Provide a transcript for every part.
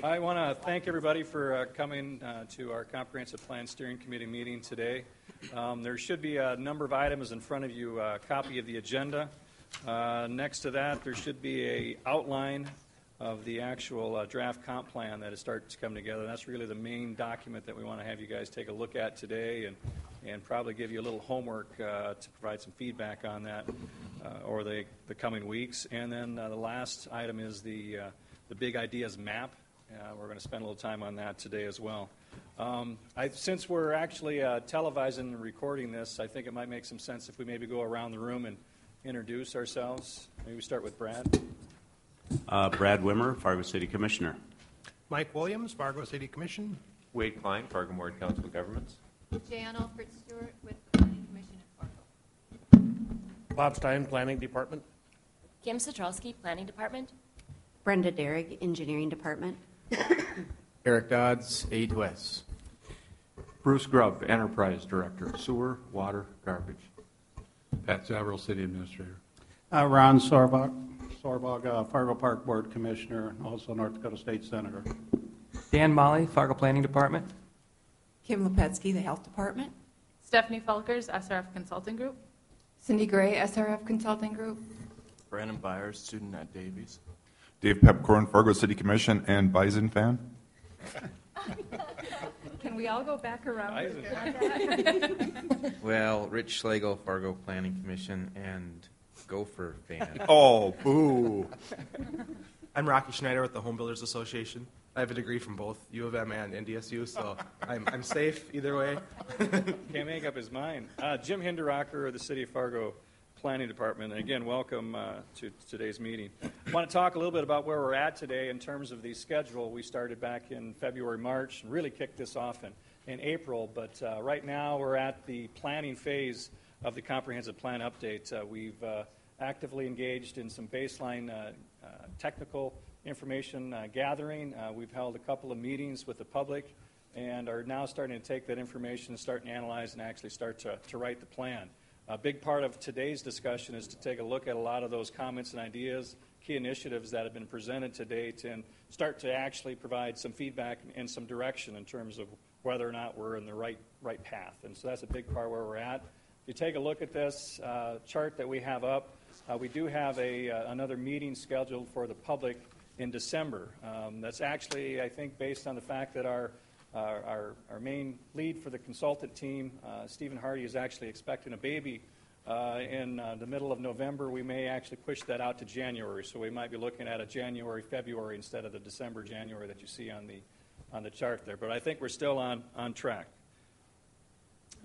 I want to thank everybody for coming to our Comprehensive Plan Steering Committee meeting today. There should be a number of items in front of you, a copy of the agenda. Next to that, there should be an outline of the actual draft comp plan that is starting to come together. That's really the main document that we want to have you guys take a look at today and probably give you a little homework to provide some feedback on that over the coming weeks. And then the last item is the Big Ideas map. We're going to spend a little time on that today as well. Since we're actually televising and recording this, I think it might make some sense if we maybe go around the room and introduce ourselves. Maybe we start with Brad. Brad Wimmer, Fargo City Commissioner. Mike Williams, Fargo City Commission. Wade Klein, Fargo Ward Council of Governments. Jan Alfred Stewart with the Planning Commission in Fargo. Bob Stein, Planning Department. Kim Satrowski, Planning Department. Brenda Derrig, Engineering Department. Eric Dodds, A2S. Bruce Grubb, Enterprise Director, Sewer, Water, Garbage. Pat Zaverill, City Administrator. Ron Sorbach, Fargo Park Board Commissioner, also North Dakota State Senator. Dan Molly, Fargo Planning Department. Kim Lepetsky, the Health Department. Stephanie Felkers, SRF Consulting Group. Cindy Gray, SRF Consulting Group. Brandon Byers, student at Davies. Dave Pepcorn, Fargo City Commission, and Bison fan. Can we all go back around? Well, Rich Schlegel, Fargo Planning Commission, and Gopher fan. Oh, boo. I'm Rocky Schneider with the Home Builders Association. I have a degree from both U of M and NDSU, so I'm safe either way. Can't make up his mind. Jim Hinderacher of the City of Fargo Planning Department. And again, welcome to today's meeting. I want to talk a little bit about where we're at today in terms of the schedule. We started back in February, March, and really kicked this off in April. But right now we're at the planning phase of the comprehensive plan update. We've actively engaged in some baseline technical information gathering. We've held a couple of meetings with the public and are now starting to take that information and start and analyze and actually start to write the plan. A big part of today's discussion is to take a look at a lot of those comments and ideas, key initiatives that have been presented to date, and start to actually provide some feedback and some direction in terms of whether or not we're in the right path. And so that's a big part where we're at. If you take a look at this chart that we have up, we do have another meeting scheduled for the public in December. That's actually, I think, based on the fact that our main lead for the consultant team, Stephen Hardy, is actually expecting a baby in the middle of November. We may actually push that out to January, so we might be looking at a January, February instead of the December, January that you see on the chart there. But I think we're still on track.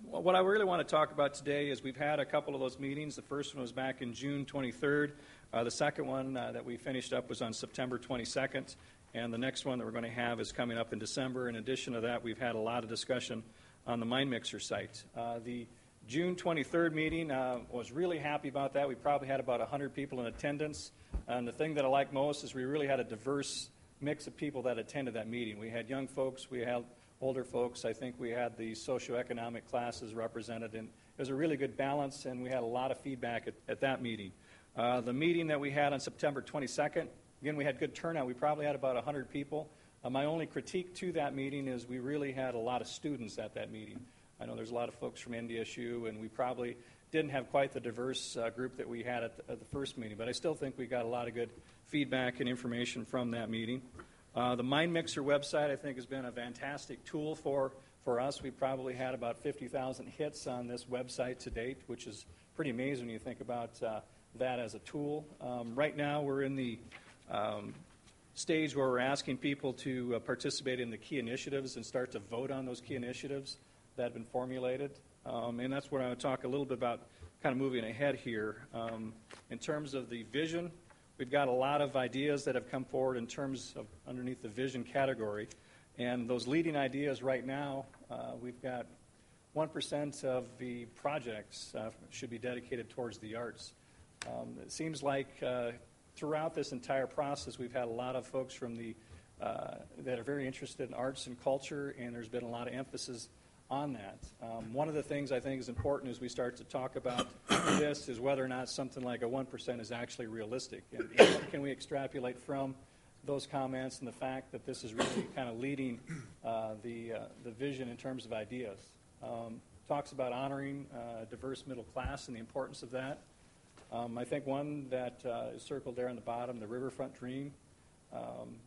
Well, what I really want to talk about today is we've had a couple of those meetings. The first one was back in June 23rd. The second one that we finished up was on September 22nd. And the next one that we're going to have is coming up in December. In addition to that, we've had a lot of discussion on the Mind Mixer site. The June 23rd meeting, was really happy about that. We probably had about 100 people in attendance. And the thing that I like most is we really had a diverse mix of people that attended that meeting. We had young folks, we had older folks. I think we had the socioeconomic classes represented. And it was a really good balance, and we had a lot of feedback at that meeting. The meeting that we had on September 22nd, again, we had good turnout. We probably had about 100 people. My only critique to that meeting is we really had a lot of students at that meeting. I know there's a lot of folks from NDSU, and we probably didn't have quite the diverse group that we had at the first meeting, but I still think we got a lot of good feedback and information from that meeting. The Mind Mixer website, I think, has been a fantastic tool for us. We probably had about 50,000 hits on this website to date, which is pretty amazing when you think about that as a tool. Right now, we're in the stage where we're asking people to participate in the key initiatives and start to vote on those key initiatives that have been formulated. And that's what I would talk a little bit about kind of moving ahead here. In terms of the vision, we've got a lot of ideas that have come forward in terms of underneath the vision category. And those leading ideas right now, we've got 1% of the projects should be dedicated towards the arts. It seems like throughout this entire process, we've had a lot of folks from that are very interested in arts and culture, and there's been a lot of emphasis on that. One of the things I think is important as we start to talk about this is whether or not something like a 1% is actually realistic, and what can we extrapolate from those comments and the fact that this is really kind of leading the vision in terms of ideas. Talks about honoring a diverse middle class and the importance of that. I think one that is circled there on the bottom, the Riverfront Dream,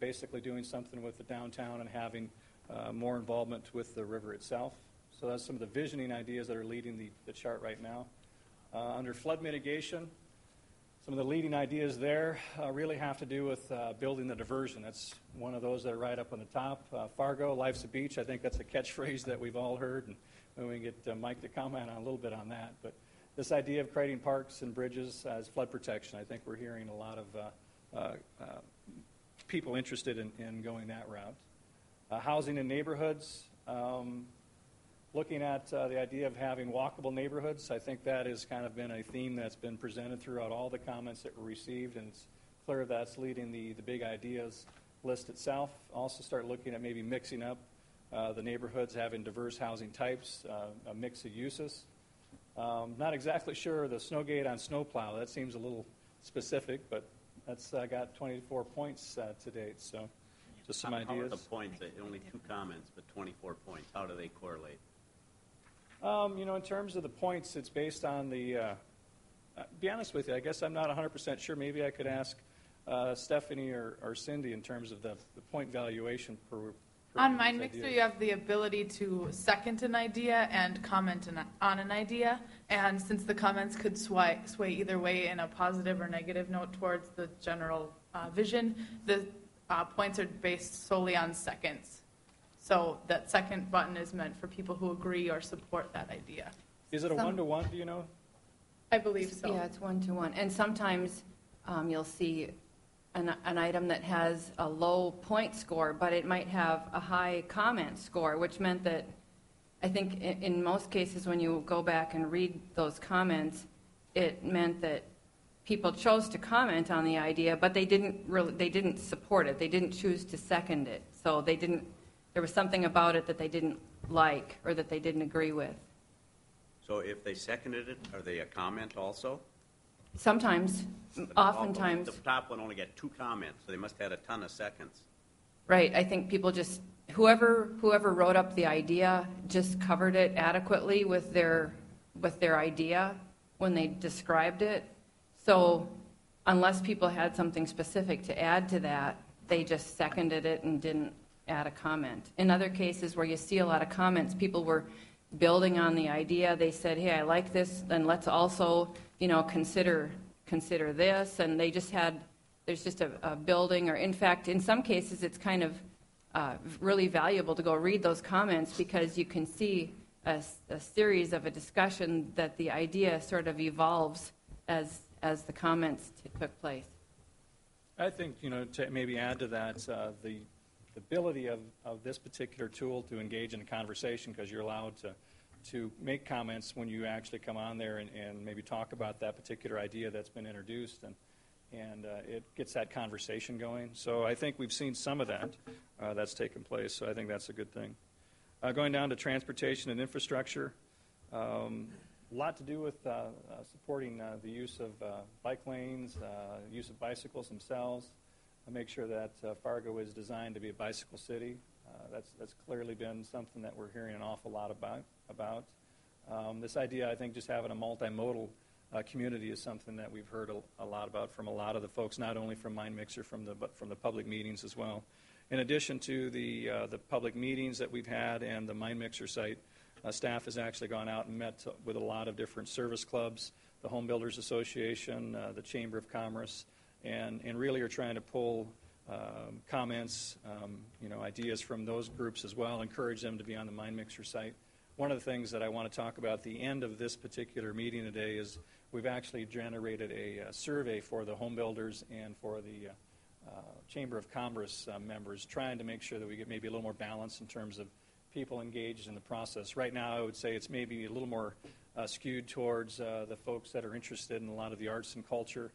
basically doing something with the downtown and having more involvement with the river itself. So that's some of the visioning ideas that are leading the chart right now. Under flood mitigation, some of the leading ideas there really have to do with building the diversion. That's one of those that are right up on the top. Fargo, life's a beach. I think that's a catchphrase that we've all heard, and we can get Mike to comment on a little bit on that. But this idea of creating parks and bridges as flood protection, I think we're hearing a lot of people interested in going that route. Housing in neighborhoods, looking at the idea of having walkable neighborhoods. I think that has kind of been a theme that's been presented throughout all the comments that were received, and it's clear that's leading the big ideas list itself. Also start looking at maybe mixing up the neighborhoods, having diverse housing types, a mix of uses. Not exactly sure the snowgate on snowplow. That seems a little specific, but that's got 24 points to date. So just some ideas. How are the points? Only 2 comments, but 24 points. How do they correlate? In terms of the points, it's based on the, be honest with you, I guess I'm not 100% sure. Maybe I could ask Stephanie or Cindy in terms of the point valuation per on MindMixer, you have the ability to second an idea and comment on an idea. And since the comments could sway either way in a positive or negative note towards the general vision, the points are based solely on seconds. So that second button is meant for people who agree or support that idea. Is it a one-to-one, do you know? I believe so. Yeah, it's 1-to-1. And sometimes you'll see an item that has a low point score, but it might have a high comment score, which meant that I think in most cases when you go back and read those comments, it meant that people chose to comment on the idea, but they didn't support it. They didn't choose to second it. So there was something about it that they didn't like or that they didn't agree with. So if they seconded it, are they a comment also? Sometimes, oftentimes. The top one only got 2 comments, so they must have had a ton of seconds. Right. I think people just, whoever wrote up the idea just covered it adequately with their idea when they described it. So unless people had something specific to add to that, they just seconded it and didn't add a comment. In other cases where you see a lot of comments, people were building on the idea. They said, hey, I like this, then let's also, consider this. And they just there's just a building, or in fact, in some cases, it's kind of really valuable to go read those comments because you can see a series of a discussion that the idea sort of evolves as the comments took place. I think, to maybe add to that, the ability of this particular tool to engage in a conversation, because you're allowed to make comments when you actually come on there and maybe talk about that particular idea that's been introduced, and it gets that conversation going. So I think we've seen some of that that's taken place, so I think that's a good thing. Going down to transportation and infrastructure, a lot to do with supporting the use of bike lanes, use of bicycles themselves. Make sure that Fargo is designed to be a bicycle city. That's clearly been something that we're hearing an awful lot about. This idea, I think, just having a multimodal community is something that we've heard a lot about from a lot of the folks, not only from MindMixer, but from the public meetings as well. In addition to the public meetings that we've had and the MindMixer site, staff has actually gone out and met with a lot of different service clubs, the Home Builders Association, the Chamber of Commerce, and really are trying to pull comments, ideas from those groups as well, encourage them to be on the MindMixer site. One of the things that I want to talk about at the end of this particular meeting today is we've actually generated a survey for the home builders and for the Chamber of Commerce members, trying to make sure that we get maybe a little more balance in terms of people engaged in the process. Right now, I would say it's maybe a little more skewed towards the folks that are interested in a lot of the arts and culture.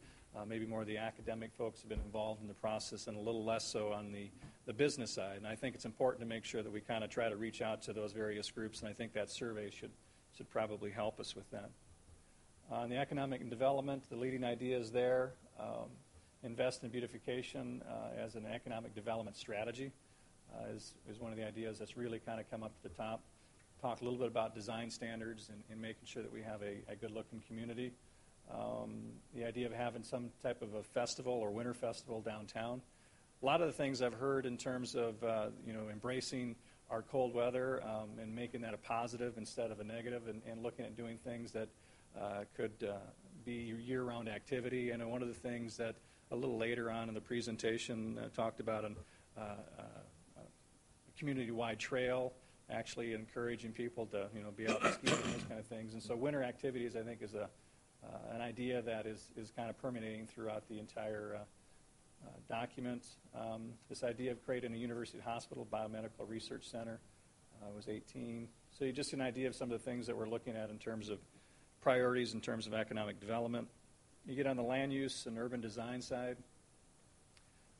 Maybe more of the academic folks have been involved in the process and a little less so on the business side. And I think it's important to make sure that we kind of try to reach out to those various groups, and I think that survey should probably help us with that. On the economic and development, the leading idea is there. invest in beautification as an economic development strategy is one of the ideas that's really kind of come up to the top. Talk a little bit about design standards and making sure that we have a good-looking community. The idea of having some type of a festival or winter festival downtown. A lot of the things I've heard in terms of embracing our cold weather and making that a positive instead of a negative, and looking at doing things that could be year-round activity. And one of the things that a little later on in the presentation talked about a community-wide trail, actually encouraging people to be out skiing and those kind of things. And so winter activities, I think, is an idea that is kind of permeating throughout the entire document. This idea of creating a university hospital biomedical research center was 18. So you just an idea of some of the things that we're looking at in terms of priorities in terms of economic development. You get on the land use and urban design side.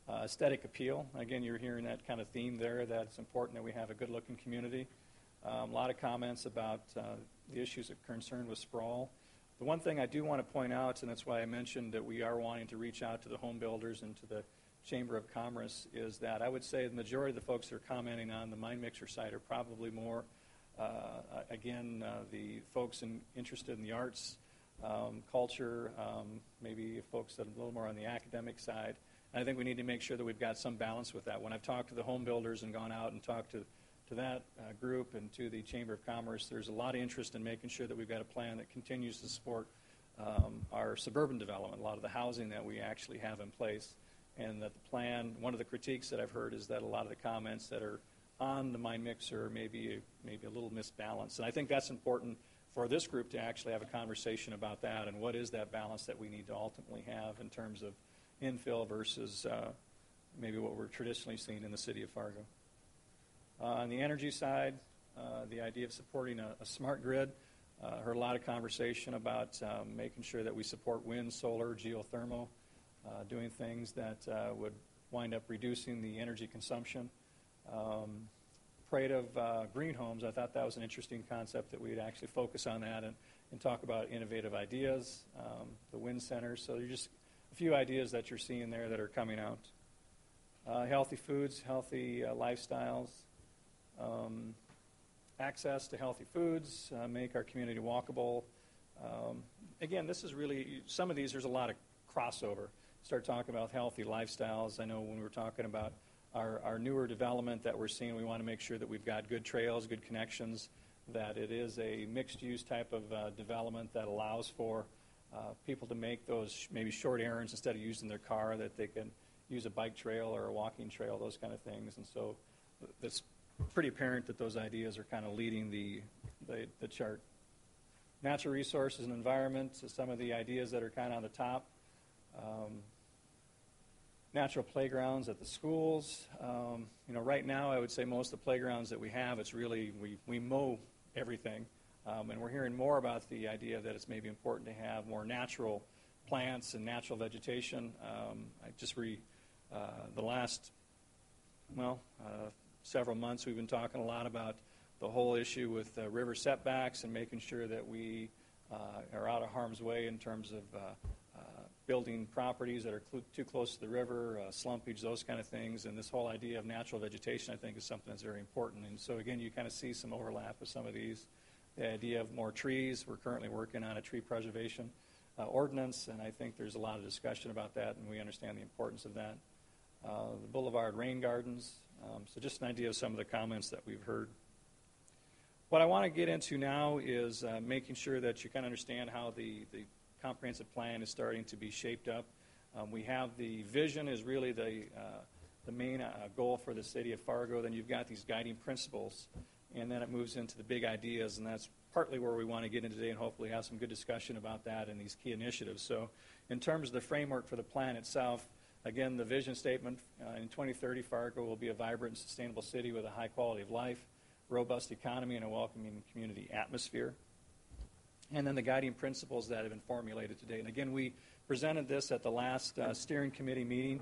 Aesthetic appeal. Again, you're hearing that kind of theme there, that it's important that we have a good-looking community. A lot of comments about the issues that concern with sprawl. The one thing I do want to point out, and that's why I mentioned that we are wanting to reach out to the home builders and to the Chamber of Commerce, is that I would say the majority of the folks that are commenting on the Mind Mixer side are probably more, the folks interested in the arts, culture, maybe folks that are a little more on the academic side. And I think we need to make sure that we've got some balance with that. When I've talked to the home builders and gone out and talked to that group and to the Chamber of Commerce, there's a lot of interest in making sure that we've got a plan that continues to support our suburban development, a lot of the housing that we actually have in place, and that the plan, one of the critiques that I've heard is that a lot of the comments that are on the Mind Mixer may be a little misbalanced. And I think that's important for this group to actually have a conversation about that and what is that balance that we need to ultimately have in terms of infill versus maybe what we're traditionally seeing in the city of Fargo. On the energy side, the idea of supporting a smart grid. Heard a lot of conversation about making sure that we support wind, solar, geothermal, doing things that would wind up reducing the energy consumption. Parade of green homes, I thought that was an interesting concept that we'd actually focus on that and talk about innovative ideas, the wind centers. So there's just a few ideas that you're seeing there that are coming out. Healthy foods, healthy lifestyles, access to healthy foods, make our community walkable. Again, this is really, some of these, there's a lot of crossover. Start talking about healthy lifestyles. I know when we were talking about our newer development that we're seeing, we want to make sure that we've got good trails, good connections, that it is a mixed-use type of development that allows for people to make those maybe short errands instead of using their car, that they can use a bike trail or a walking trail, those kind of things. And so it's pretty apparent that those ideas are kind of leading the chart. Natural resources and environment, so some of the ideas that are kind of on the top. Natural playgrounds at the schools. Right now I would say most of the playgrounds that we have, it's really, we mow everything. And we're hearing more about the idea that it's maybe important to have more natural plants and natural vegetation. The last, several months we've been talking a lot about the whole issue with river setbacks and making sure that we are out of harm's way in terms of building properties that are too close to the river, slumpage, those kind of things. And this whole idea of natural vegetation, I think, is something that's very important. And so, again, you kind of see some overlap with some of these. The idea of more trees. We're currently working on a tree preservation ordinance, and I think there's a lot of discussion about that, and we understand the importance of that. The Boulevard Rain Gardens. So just an idea of some of the comments that we've heard. What I want to get into now is making sure that you kind of understand how the comprehensive plan is starting to be shaped up. We have the vision is really the main goal for the city of Fargo. Then you've got these guiding principles, and then it moves into the big ideas, and that's partly where we want to get into today and hopefully have some good discussion about that and these key initiatives. So in terms of the framework for the plan itself, again, the vision statement, in 2030, Fargo will be a vibrant and sustainable city with a high quality of life, robust economy, and a welcoming community atmosphere. And then the guiding principles that have been formulated today. And again, we presented this at the last steering committee meeting.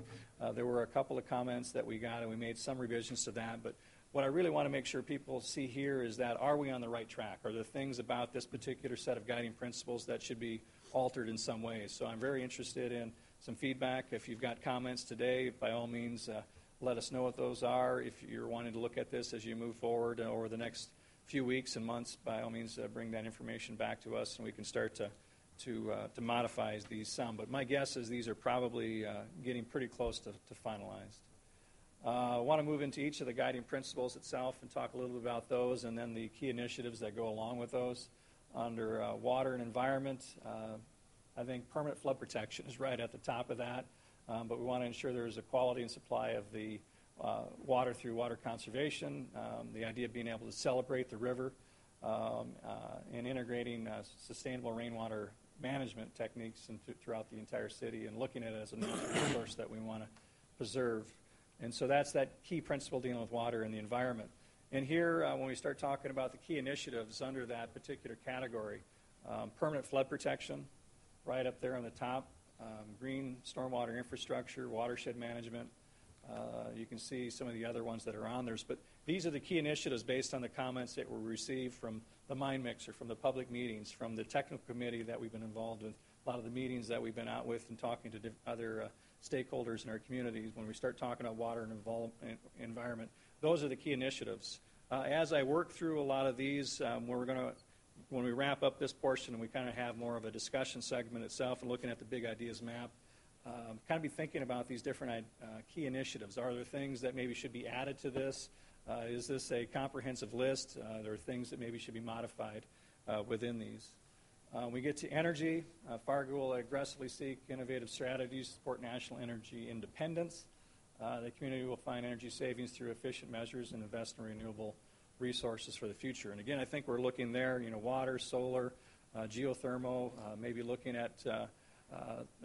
There were a couple of comments that we got, and we made some revisions to that. But what I really want to make sure people see here is that, are we on the right track? Are there things about this particular set of guiding principles that should be altered in some ways? So I'm very interested in some feedback. If you've got comments today, by all means, let us know what those are. If you're wanting to look at this as you move forward over the next few weeks and months, by all means, bring that information back to us, and we can start to modify these some. But my guess is these are probably getting pretty close to finalized. I want to move into each of the guiding principles itself and talk a little bit about those, and then the key initiatives that go along with those. Under water and environment, I think permanent flood protection is right at the top of that, but we want to ensure there's a quality and supply of the water through water conservation, the idea of being able to celebrate the river, and integrating sustainable rainwater management techniques throughout the entire city, and looking at it as a natural resource that we want to preserve. And so that's that key principle dealing with water and the environment. And here, when we start talking about the key initiatives under that particular category, permanent flood protection, right up there on the top, green stormwater infrastructure, watershed management. You can see some of the other ones that are on there. But these are the key initiatives based on the comments that were received from the Mind Mixer, from the public meetings, from the technical committee that we've been involved with, a lot of the meetings that we've been out with and talking to other stakeholders in our communities. When we start talking about water and environment, those are the key initiatives. As I work through a lot of these, when we wrap up this portion and we kind of have more of a discussion segment itself and looking at the big ideas map, kind of be thinking about these different key initiatives. Are there things that maybe should be added to this? Is this a comprehensive list? There are things that maybe should be modified within these. We get to energy. Fargo will aggressively seek innovative strategies to support national energy independence. The community will find energy savings through efficient measures and invest in renewable resources for the future. And again, I think we're looking there, water, solar, geothermal, maybe looking at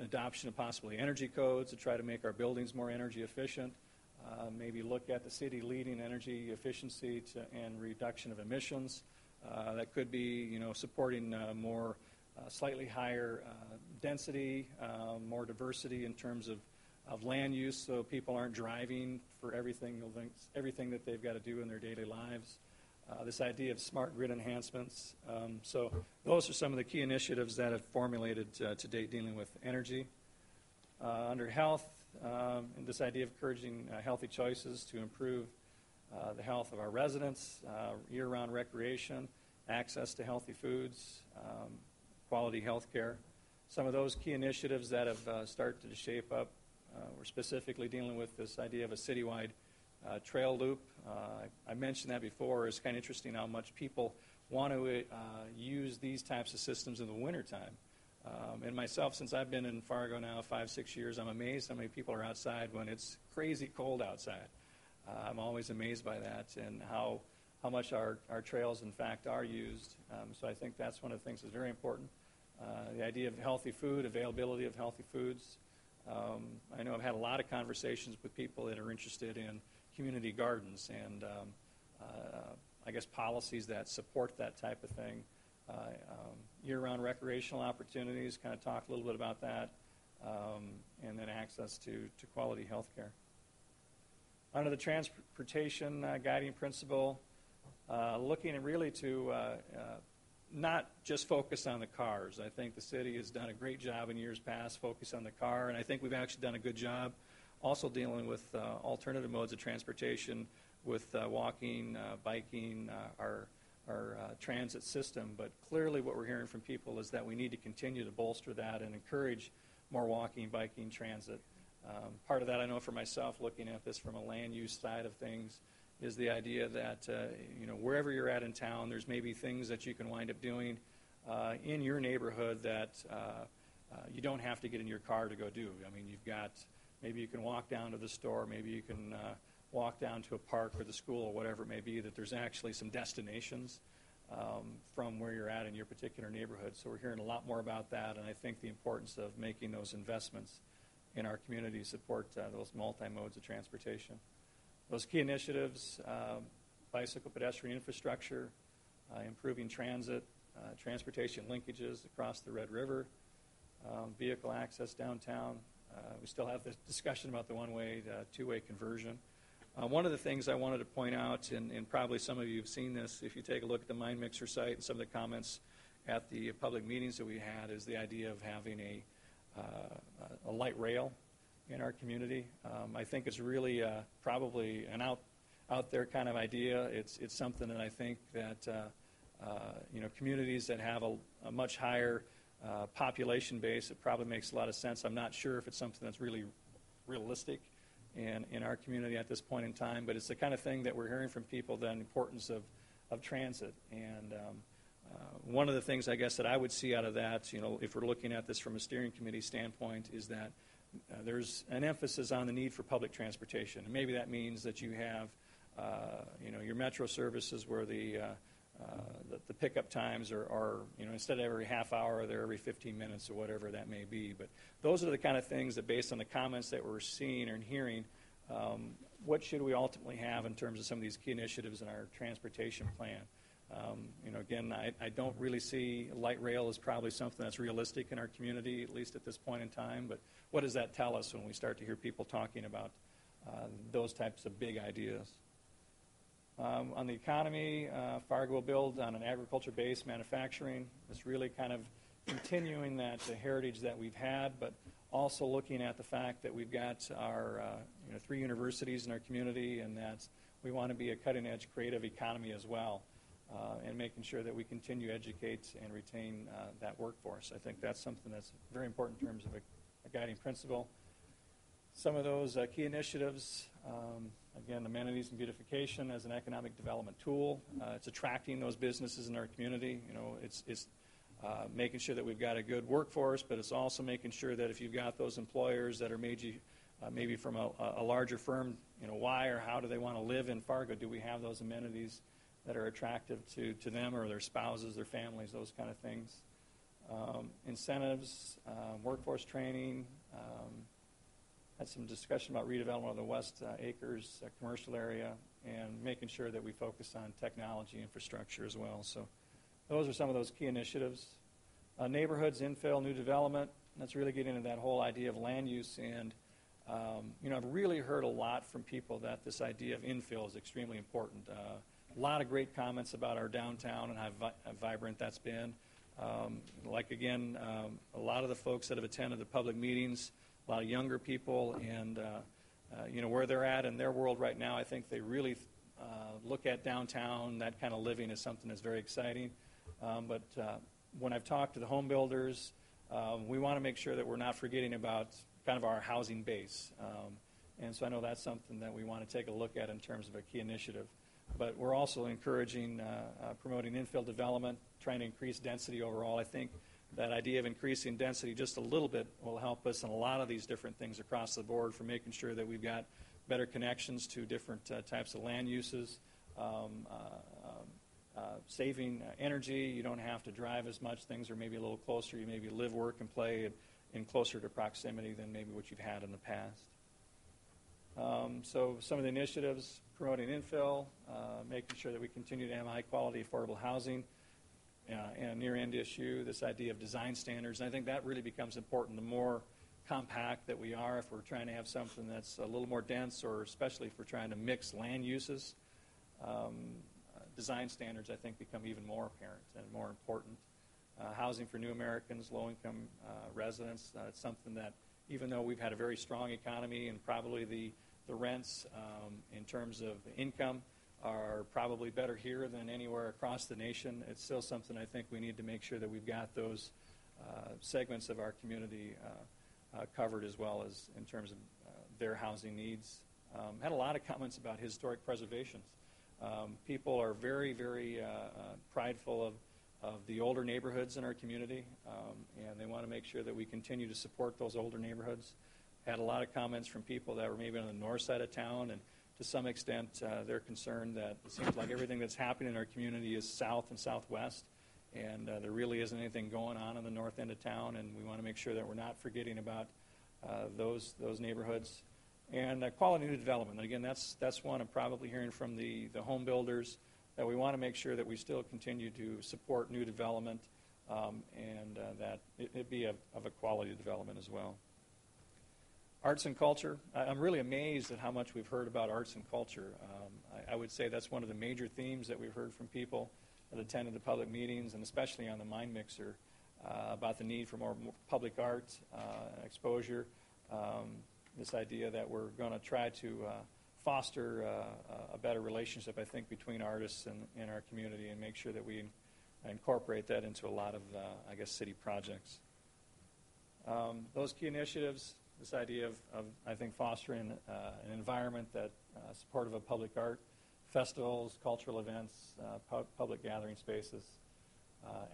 adoption of possibly energy codes to try to make our buildings more energy efficient. Maybe look at the city leading energy efficiency and reduction of emissions. That could be, supporting more slightly higher density, more diversity in terms of land use, so people aren't driving for everything that they've got to do in their daily lives. This idea of smart grid enhancements. So those are some of the key initiatives that have formulated to date dealing with energy. Under health, and this idea of encouraging healthy choices to improve the health of our residents, year-round recreation, access to healthy foods, quality health care. Some of those key initiatives that have started to shape up, we're specifically dealing with this idea of a citywide trail loop. I mentioned that before. It's kind of interesting how much people want to use these types of systems in the wintertime. And myself, since I've been in Fargo now 5-6 years, I'm amazed how many people are outside when it's crazy cold outside. I'm always amazed by that and how much our trails, in fact, are used. So I think that's one of the things that's very important. The idea of healthy food, availability of healthy foods. I know I've had a lot of conversations with people that are interested in community gardens and I guess policies that support that type of thing. Year-round recreational opportunities, kind of talk a little bit about that, and then access to quality health care. Under the transportation guiding principle, looking at really to not just focus on the cars. I think the city has done a great job in years past focus on the car, and I think we've actually done a good job also dealing with alternative modes of transportation with walking, biking, our transit system. But clearly what we're hearing from people is that we need to continue to bolster that and encourage more walking, biking, transit. Part of that I know for myself, looking at this from a land use side of things, is the idea that wherever you're at in town, there's maybe things that you can wind up doing in your neighborhood that you don't have to get in your car to go do. I mean, maybe you can walk down to the store, maybe you can walk down to a park or the school or whatever it may be, that there's actually some destinations from where you're at in your particular neighborhood. So we're hearing a lot more about that, and I think the importance of making those investments in our community support those multi-modes of transportation. Those key initiatives, bicycle pedestrian infrastructure, improving transit, transportation linkages across the Red River, vehicle access downtown. We still have the discussion about the one-way to two-way conversion. One of the things I wanted to point out, and probably some of you have seen this, if you take a look at the Mind Mixer site and some of the comments at the public meetings that we had, is the idea of having a a light rail in our community. I think it's really probably an out there kind of idea. It's something that I think that communities that have a much higher population base, it probably makes a lot of sense. I'm not sure if it's something that's really realistic in our community at this point in time, but it's the kind of thing that we're hearing from people, the importance of transit. And one of the things I guess that I would see out of that, if we're looking at this from a steering committee standpoint, is that there's an emphasis on the need for public transportation. And maybe that means that you have your metro services where the pickup times are instead of every half hour, they're every 15 minutes or whatever that may be. But those are the kind of things that, based on the comments that we're seeing and hearing, what should we ultimately have in terms of some of these key initiatives in our transportation plan? Again, I don't really see light rail as probably something that's realistic in our community, at least at this point in time. But what does that tell us when we start to hear people talking about those types of big ideas? On the economy, Fargo will build on an agriculture-based manufacturing. It's really kind of continuing that heritage that we've had, but also looking at the fact that we've got our 3 universities in our community, and that we want to be a cutting-edge creative economy as well, and making sure that we continue to educate and retain that workforce. I think that's something that's very important in terms of a guiding principle. Some of those key initiatives, again, amenities and beautification as an economic development tool. It's attracting those businesses in our community. It's making sure that we've got a good workforce, but it's also making sure that if you've got those employers that are maybe from a larger firm, why or how do they want to live in Fargo? Do we have those amenities that are attractive to them or their spouses, their families, those kind of things? Incentives, workforce training. Had some discussion about redevelopment of the West Acres commercial area, and making sure that we focus on technology infrastructure as well. So those are some of those key initiatives. Neighborhoods, infill, new development. That's really getting into that whole idea of land use. And I've really heard a lot from people that this idea of infill is extremely important. A lot of great comments about our downtown and how vibrant that's been. A lot of the folks that have attended the public meetings, a lot of younger people, and where they're at in their world right now, I think they really look at downtown, that kind of living, as something that's very exciting. But when I've talked to the home builders, we want to make sure that we're not forgetting about kind of our housing base. And so I know that's something that we want to take a look at in terms of a key initiative. But we're also encouraging, promoting infill development, trying to increase density overall. I think that idea of increasing density just a little bit will help us in a lot of these different things across the board, for making sure that we've got better connections to different types of land uses, saving energy. You don't have to drive as much. Things are maybe a little closer. You maybe live, work, and play in closer to proximity than maybe what you've had in the past. So some of the initiatives, promoting infill, making sure that we continue to have high-quality, affordable housing, and a near-end issue, this idea of design standards. And I think that really becomes important the more compact that we are, if we're trying to have something that's a little more dense, or especially if we're trying to mix land uses. Design standards, I think, become even more apparent and more important. Housing for new Americans, low-income residents, it's something that, even though we've had a very strong economy and probably the rents in terms of income are probably better here than anywhere across the nation, it's still something I think we need to make sure that we've got those segments of our community covered, as well as in terms of their housing needs. Had a lot of comments about historic preservations. People are very, very prideful of the older neighborhoods in our community, and they want to make sure that we continue to support those older neighborhoods. Had a lot of comments from people that were maybe on the north side of town, and to some extent they're concerned that it seems like everything that's happening in our community is south and southwest, and there really isn't anything going on in the north end of town, and we want to make sure that we're not forgetting about those neighborhoods. And quality new development. Again, that's one I'm probably hearing from the home builders, that we want to make sure that we still continue to support new development, and that it be of a quality development as well. Arts and culture. I'm really amazed at how much we've heard about arts and culture. I would say that's one of the major themes that we've heard from people that attended the public meetings, and especially on the Mind Mixer. about the need for more public art exposure. This idea that we're going to try to foster a better relationship, I think, between artists and our community, and make sure that we incorporate that into a lot of, I guess, city projects. Those key initiatives, this idea of I think, fostering an environment that supportive of public art, festivals, cultural events, public gathering spaces,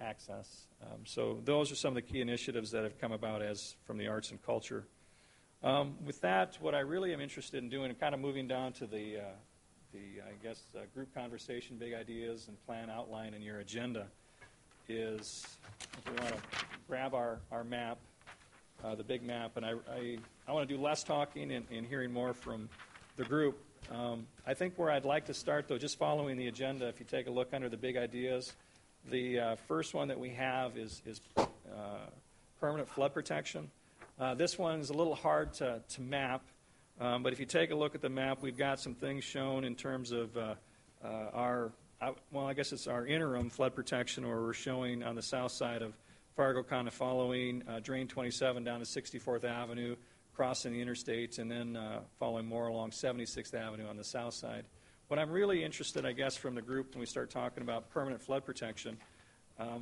access. So those are some of the key initiatives that have come about as from the arts and culture. With that, what I really am interested in doing, and kind of moving down to the group conversation, big ideas, and plan outline in your agenda, is if we want to grab our map, the big map, and I want to do less talking and hearing more from the group. I think where I'd like to start, though, just following the agenda, if you take a look under the big ideas, the first one that we have is permanent flood protection. This one's a little hard to map, but if you take a look at the map, we've got some things shown in terms of I guess it's our interim flood protection, or we're showing on the south side of Fargo, kind of following Drain 27 down to 64th Avenue, crossing the interstate, and then following more along 76th Avenue on the south side. What I'm really interested, I guess, from the group when we start talking about permanent flood protection,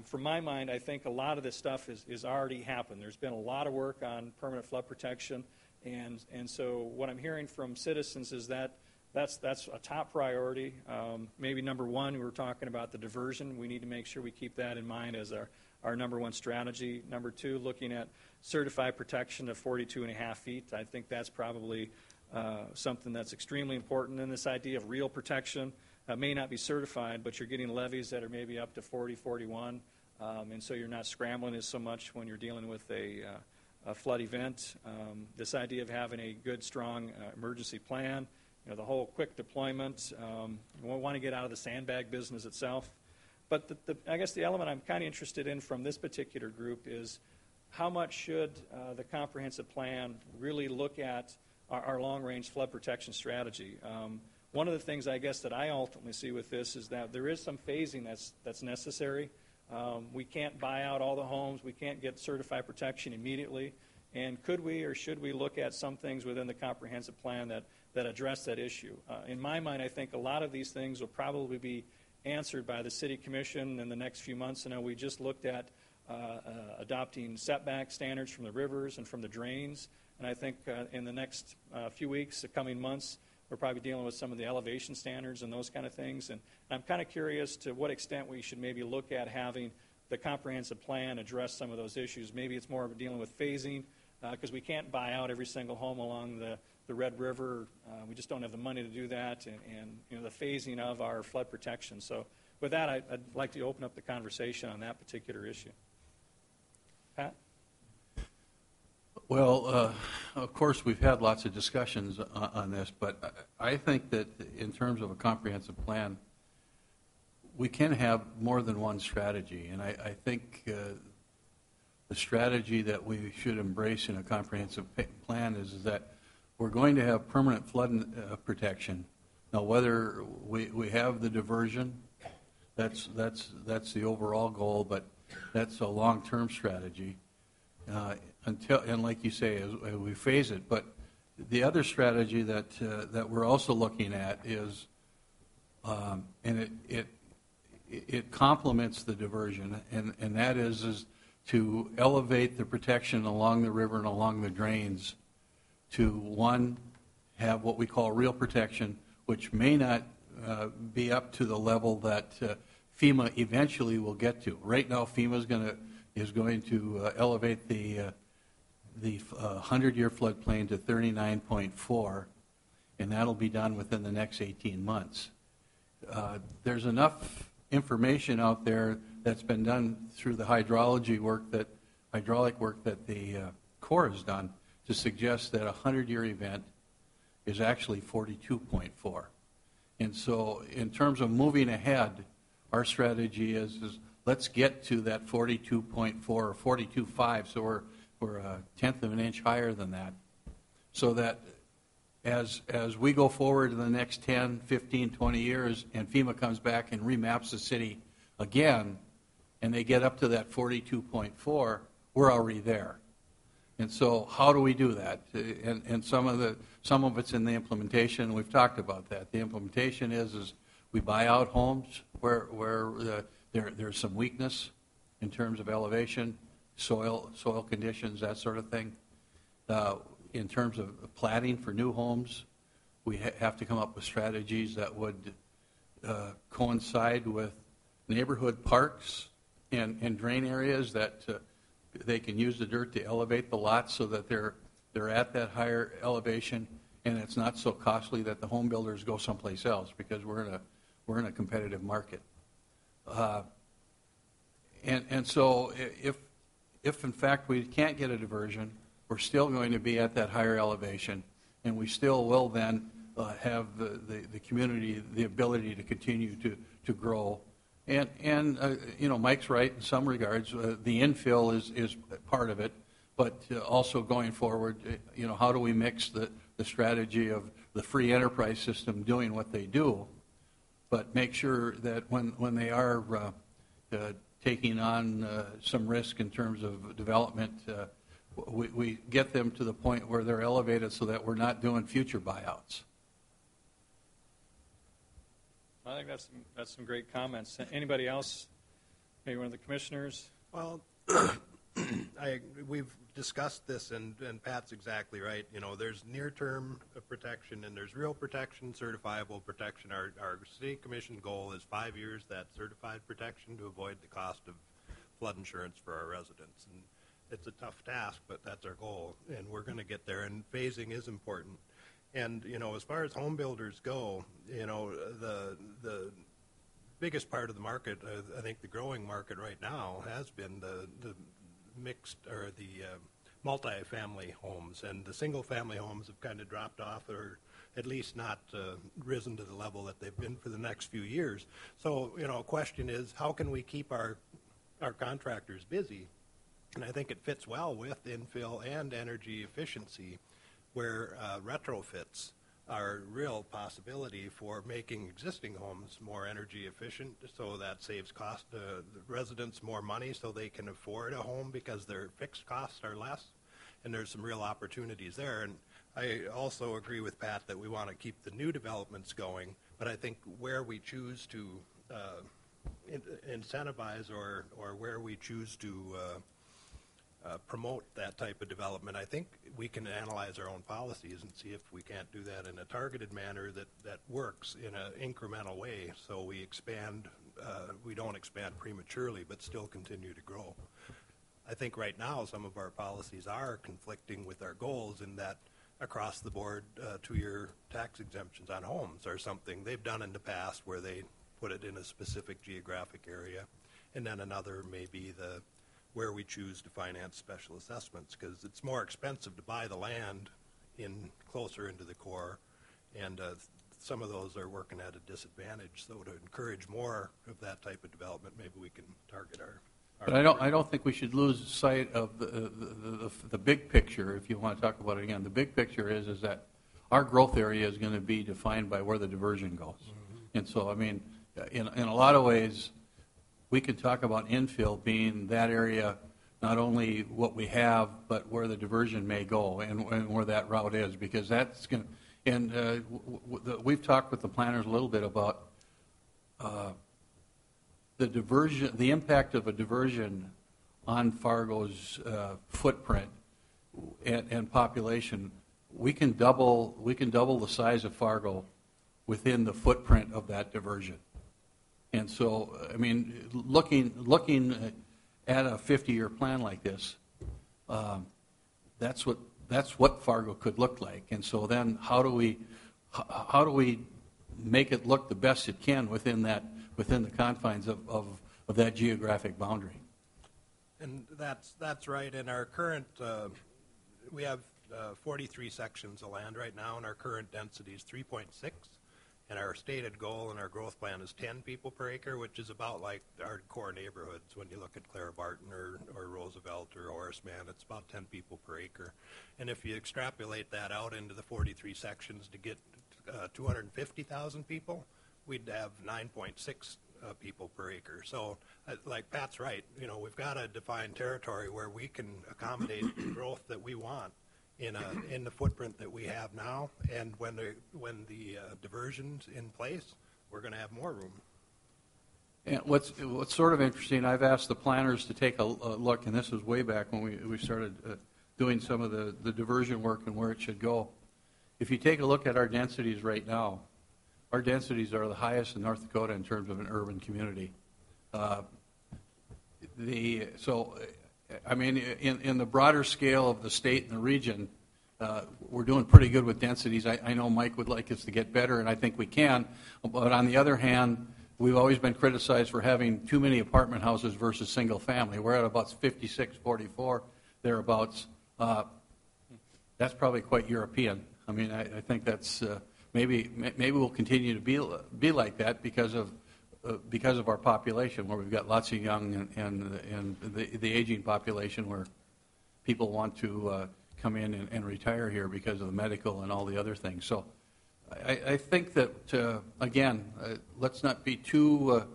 from my mind, I think a lot of this stuff is already happened. There's been a lot of work on permanent flood protection, and so what I'm hearing from citizens is that that's a top priority. Maybe number one, we were talking about the diversion. We need to make sure we keep that in mind as our number one strategy. Number two, looking at certified protection of 42.5 feet. I think that's probably something that's extremely important. And this idea of real protection may not be certified, but you're getting levees that are maybe up to 40, 41, and so you're not scrambling as so much when you're dealing with a flood event. This idea of having a good, strong emergency plan, the whole quick deployment. We want to get out of the sandbag business itself. But I guess the element I'm kind of interested in from this particular group is how much should the comprehensive plan really look at our long-range flood protection strategy. One of the things, I guess, that I ultimately see with this is that there is some phasing that's necessary. We can't buy out all the homes. We can't get certified protection immediately. And could we or should we look at some things within the comprehensive plan that address that issue? In my mind, I think a lot of these things will probably be answered by the City Commission in the next few months. I know we just looked at adopting setback standards from the rivers and from the drains. And I think in the next few weeks, the coming months, we're probably dealing with some of the elevation standards and those kind of things. And I'm kind of curious to what extent we should maybe look at having the comprehensive plan address some of those issues. Maybe it's more of dealing with phasing, because we can't buy out every single home along the Red River. We just don't have the money to do that, and the phasing of our flood protection. So with that, I'd like to open up the conversation on that particular issue. Pat? Well, of course, we've had lots of discussions on this, but I think that in terms of a comprehensive plan, we can have more than one strategy. And I think the strategy that we should embrace in a comprehensive plan is that we're going to have permanent flood protection. Now, whether we have the diversion, that's the overall goal, but that's a long-term strategy. And like you say, as we phase it. But the other strategy that we're also looking at is, and it complements the diversion, and that is to elevate the protection along the river and along the drains to, one, have what we call real protection, which may not be up to the level that FEMA eventually will get to. Right now, FEMA is going to elevate the 100-year floodplain to 39.4, and that'll be done within the next 18 months. There's enough information out there that's been done through the hydraulic work that the Corps has done to suggest that a 100-year event is actually 42.4. And so in terms of moving ahead, our strategy is let's get to that 42.4 or 42.5, so we're a tenth of an inch higher than that, so that as we go forward in the next 10, 15, 20 years, and FEMA comes back and remaps the city again, and they get up to that 42.4, we're already there. And so how do we do that? And some of it's in the implementation. We've talked about that. The implementation is we buy out homes where there's some weakness in terms of elevation, soil conditions, that sort of thing. In terms of planning for new homes, we have to come up with strategies that would coincide with neighborhood parks and drain areas that they can use the dirt to elevate the lots so that they're at that higher elevation, and it's not so costly that the home builders go someplace else because we're in a competitive market. And so if in fact we can't get a diversion, we're still going to be at that higher elevation, and we still will then have the community the ability to continue to grow. And Mike's right in some regards. The infill is part of it, but also going forward, how do we mix the strategy of the free enterprise system doing what they do, but make sure that when they are taking on some risk in terms of development, we get them to the point where they're elevated so that we're not doing future buyouts. I think that's some great comments. Anybody else? Maybe one of the commissioners? Well, we've discussed this, and Pat's exactly right. There's near-term protection, and there's real protection, certifiable protection. Our city commission goal is 5 years, that certified protection, to avoid the cost of flood insurance for our residents. And it's a tough task, but that's our goal, and we're going to get there, and phasing is important. And, as far as home builders go, the biggest part of the market, I think the growing market right now, has been the mixed or the multi-family homes. And the single-family homes have kind of dropped off, or at least not risen to the level that they've been for the next few years. So, question is, how can we keep our contractors busy? And I think it fits well with infill and energy efficiency, where retrofits are a real possibility for making existing homes more energy efficient, so that saves the residents more money so they can afford a home because their fixed costs are less, and there's some real opportunities there. And I also agree with Pat that we want to keep the new developments going, but I think where we choose to incentivize or where we choose to promote that type of development, I think we can analyze our own policies and see if we can't do that in a targeted manner that works in an incremental way, so we don't expand prematurely but still continue to grow. I think right now some of our policies are conflicting with our goals, in that across the board 2-year tax exemptions on homes are something they've done in the past, where they put it in a specific geographic area, and then another may be where we choose to finance special assessments, because it's more expensive to buy the land closer into the core, and some of those are working at a disadvantage. So to encourage more of that type of development, maybe we can target our. But I don't think we should lose sight of the big picture. If you want to talk about it again, the big picture is that our growth area is going to be defined by where the diversion goes. Mm-hmm. And so, I mean, in a lot of ways, we could talk about infill being that area, not only what we have, but where the diversion may go and where that route is, because that's going to, and we've talked with the planners a little bit about the diversion, the impact of a diversion on Fargo's footprint and population. We can double the size of Fargo within the footprint of that diversion. And so, I mean, looking at a 50-year plan like this, that's what Fargo could look like. And so then, how do we make it look the best it can within the confines of that geographic boundary? And that's right. In our current, we have 43 sections of land right now, and our current density is 3.6. And our stated goal in our growth plan is 10 people per acre, which is about like our core neighborhoods. When you look at Clara Barton or Roosevelt or Horace Mann, it's about 10 people per acre. And if you extrapolate that out into the 43 sections to get 250,000 people, we'd have 9.6 people per acre. So, like Pat's right, we've got to define territory where we can accommodate the growth that we want in the footprint that we have now. And when the diversion's in place, we're going to have more room. And what's sort of interesting, I've asked the planners to take a look, and this was way back when we started doing some of the diversion work and where it should go. If you take a look at our densities right now, our densities are the highest in North Dakota in terms of an urban community. In the broader scale of the state and the region, we're doing pretty good with densities. I know Mike would like us to get better, and I think we can. But on the other hand, we've always been criticized for having too many apartment houses versus single family. We're at about 56-44, thereabouts. That's probably quite European. I think that's maybe we'll continue to be like that because of our population, where we've got lots of young and the aging population, where people want to come in and retire here because of the medical and all the other things. So I think that again, let's not be too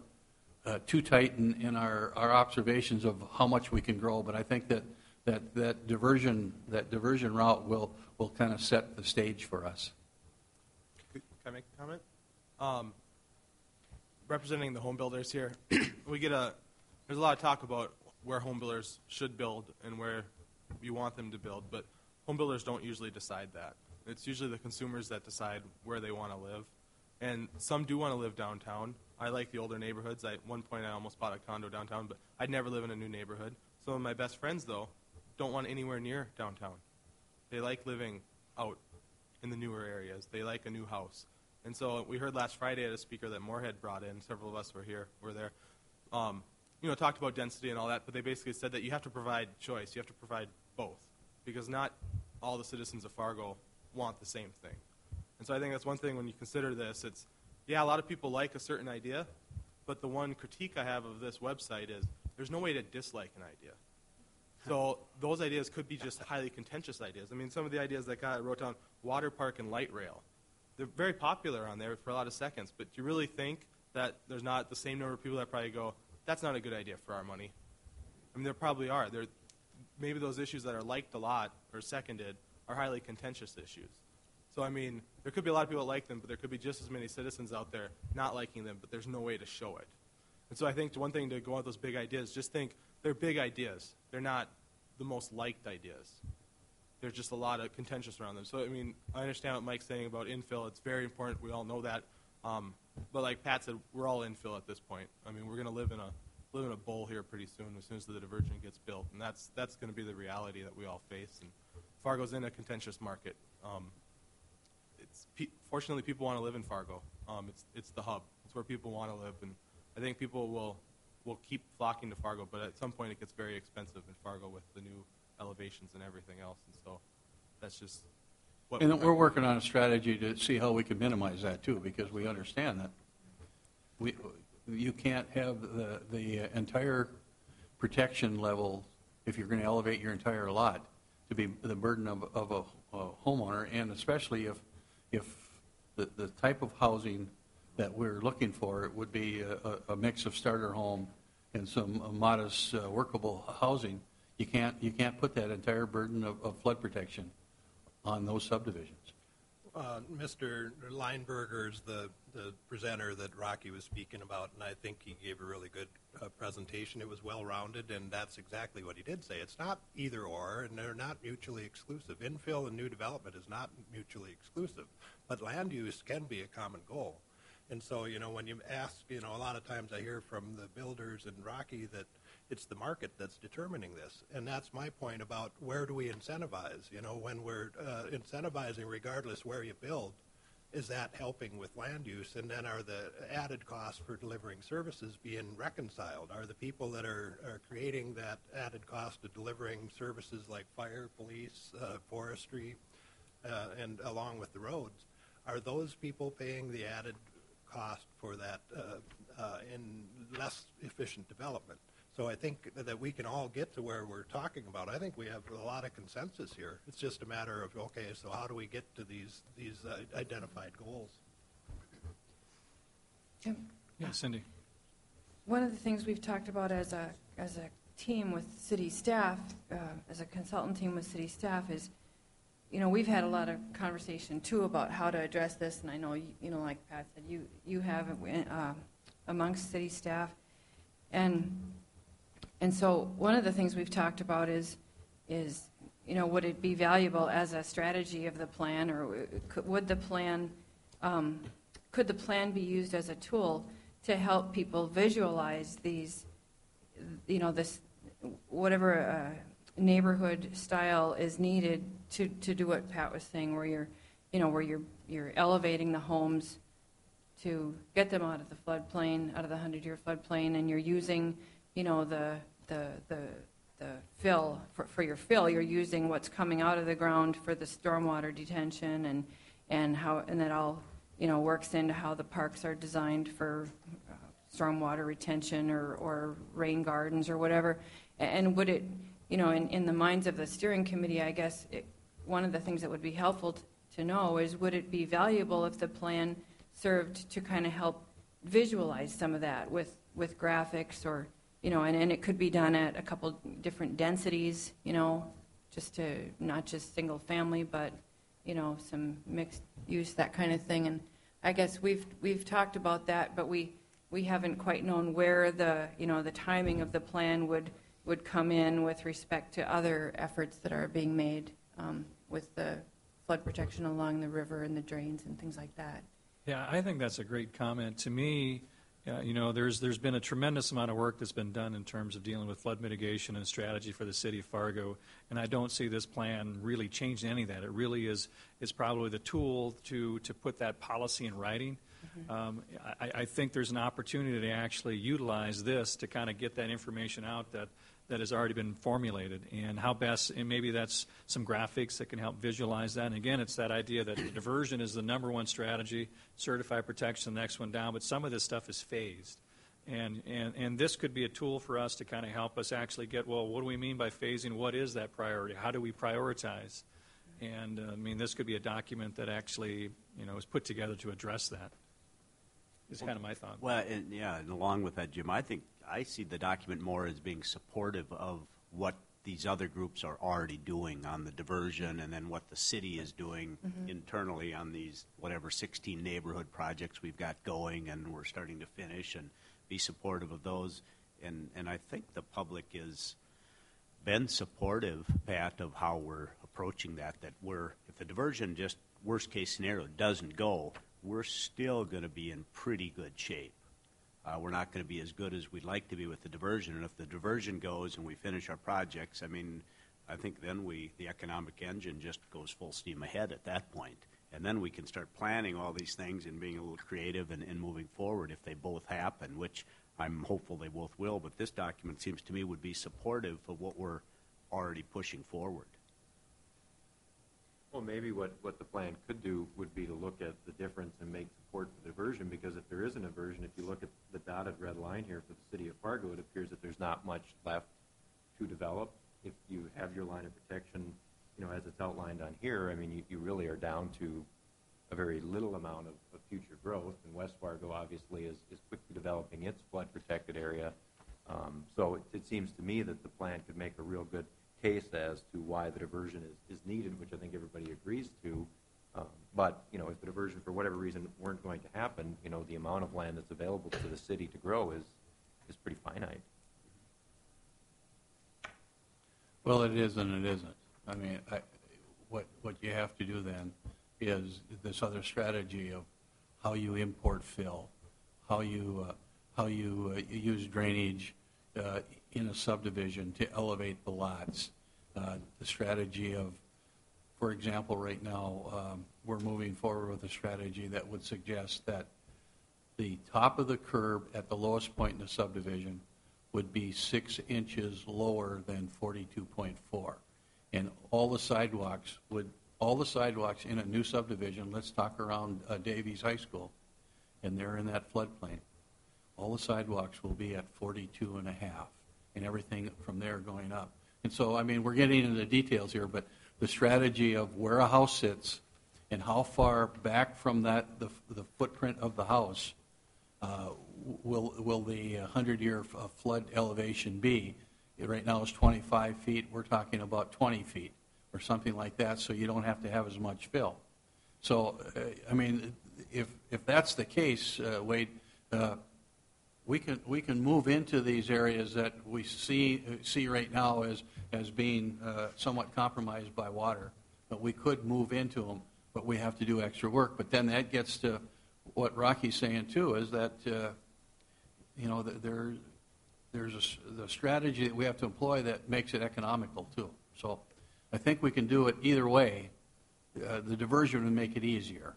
tight in our observations of how much we can grow. But I think that diversion route will kind of set the stage for us. Can I make a comment? Representing the home builders here, there's a lot of talk about where home builders should build and where you want them to build, but home builders don't usually decide that. It's usually the consumers that decide where they want to live, and some do want to live downtown. I like the older neighborhoods. At one point I almost bought a condo downtown, but I'd never live in a new neighborhood. Some of my best friends, though, don't want anywhere near downtown. They like living out in the newer areas. They like a new house. And so we heard last Friday at a speaker that Moorhead brought in, several of us were there, talked about density and all that, but they basically said that you have to provide choice. You have to provide both, because not all the citizens of Fargo want the same thing. And so I think that's one thing when you consider this. A lot of people like a certain idea, but the one critique I have of this website is there's no way to dislike an idea. So those ideas could be just highly contentious ideas. Some of the ideas that I wrote down, water park and light rail, they're very popular on there for a lot of seconds, but do you really think that there's not the same number of people that probably go, that's not a good idea for our money? There probably are. Maybe those issues that are liked a lot or seconded are highly contentious issues. So, there could be a lot of people that like them, but there could be just as many citizens out there not liking them, but there's no way to show it. And so I think one thing to go on with those big ideas, just think they're big ideas. They're not the most liked ideas. There's just a lot of contentious around them. So, I understand what Mike's saying about infill. It's very important. We all know that. But like Pat said, we're all infill at this point. We're going to live in a bowl here pretty soon as the diversion gets built. And that's going to be the reality that we all face. And Fargo's in a contentious market. Fortunately, people want to live in Fargo. It's the hub. It's where people want to live. And I think people will keep flocking to Fargo, but at some point it gets very expensive in Fargo with the new elevations and everything else. And so that's just what we're working on a strategy to see how we can minimize that too, because we understand that you can't have the entire protection level if you're going to elevate your entire lot to be the burden of a homeowner, and especially if the type of housing that we're looking for, it would be a mix of starter home and some modest workable housing. You can't put that entire burden of flood protection on those subdivisions. Mr. Lineberger's the presenter that Rocky was speaking about, and I think he gave a really good presentation. It was well-rounded, and that's exactly what he did say. It's not either or, and they're not mutually exclusive. Infill and new development is not mutually exclusive, but land use can be a common goal. And so, when you ask, a lot of times I hear from the builders and Rocky that it's the market that's determining this. And that's my point about where do we incentivize? When we're incentivizing regardless where you build, is that helping with land use? And then are the added costs for delivering services being reconciled? Are the people that are creating that added cost of delivering services like fire, police, forestry, and along with the roads, are those people paying the added cost for that in less efficient development? So I think that we can all get to where we're talking about. I think we have a lot of consensus here. It's just a matter of, okay, so how do we get to these identified goals? Jim? Yeah, Cindy. one of the things we've talked about as a team with city staff, as a consultant team with city staff, is, we've had a lot of conversation too about how to address this, and I know, like Pat said, you have it amongst city staff, and so one of the things we've talked about is would it be valuable as a strategy of the plan, or could the plan be used as a tool to help people visualize these, this whatever neighborhood style is needed to do what Pat was saying, where you're elevating the homes to get them out of the floodplain, out of the 100-year floodplain, and you're using, the fill for your fill. You're using what's coming out of the ground for the stormwater detention, and that all works into how the parks are designed for stormwater retention or rain gardens or whatever. And would it, in the minds of the steering committee, I guess one of the things that would be helpful to know is, would it be valuable if the plan served to kind of help visualize some of that with graphics, or and it could be done at a couple different densities, just to not just single family, but some mixed use, that kind of thing. And I guess we've talked about that, but we haven't quite known where the timing of the plan would come in with respect to other efforts that are being made with the flood protection along the river and the drains and things like that. Yeah, I think that's a great comment. To me, there's been a tremendous amount of work that's been done in terms of dealing with flood mitigation and strategy for the city of Fargo, and I don't see this plan really changing any of that. It really is probably the tool to put that policy in writing. Mm-hmm. I think there's an opportunity to actually utilize this to kind of get that information out that has already been formulated, and how best, and maybe that's some graphics that can help visualize that. And again, it's that idea that diversion is the number one strategy, certified protection the next one down, but some of this stuff is phased. And this could be a tool for us to kind of help us actually get, well, what do we mean by phasing? What is that priority? How do we prioritize? And this could be a document that actually, is put together to address that. Is kind of my thought. Well, and along with that, Jim, I see the document more as being supportive of what these other groups are already doing on the diversion, and then what the city is doing internally on these 16 neighborhood projects we've got going, and we're starting to finish, and be supportive of those. And I think the public has been supportive, Pat, of how we're approaching that if the diversion, just worst case scenario, doesn't go, we're still going to be in pretty good shape. We're not going to be as good as we'd like to be with the diversion. And if the diversion goes and we finish our projects, I think then the economic engine just goes full steam ahead at that point. And then we can start planning all these things and being a little creative and moving forward if they both happen, which I'm hopeful they both will. But this document seems to me would be supportive of what we're already pushing forward. Well, maybe what the plan could do would be to look at the difference and make support for diversion, because if there is an diversion, if you look at the dotted red line here for the city of Fargo, it appears that there's not much left to develop. If you have your line of protection, as it's outlined on here, you really are down to a very little amount of future growth. And West Fargo obviously is quickly developing its flood protected area. So it seems to me that the plan could make a real good case as to why the diversion is needed, which I think everybody agrees to. But if the diversion for whatever reason weren't going to happen, the amount of land that's available to the city to grow is pretty finite. Well, it is and it isn't. What you have to do then is this other strategy of how you import fill, how you use drainage in a subdivision to elevate the lots. The strategy of, for example, right now we're moving forward with a strategy that would suggest that the top of the curb at the lowest point in the subdivision would be 6 inches lower than 42.4, and all the sidewalks in a new subdivision. Let's talk around Davies High School, and they're in that floodplain. All the sidewalks will be at 42.5, and everything from there going up. And so, we're getting into the details here, but the strategy of where a house sits and how far back from that the footprint of the house will the 100-year flood elevation be? Right now it's 25 feet. We're talking about 20 feet or something like that, so you don't have to have as much fill. So, I mean, if that's the case, Wade, we can move into these areas that we see right now as being somewhat compromised by water, but we could move into them, but we have to do extra work. But then that gets to what Rocky's saying too, is that there's the strategy that we have to employ that makes it economical too. So I think we can do it either way. The diversion would make it easier.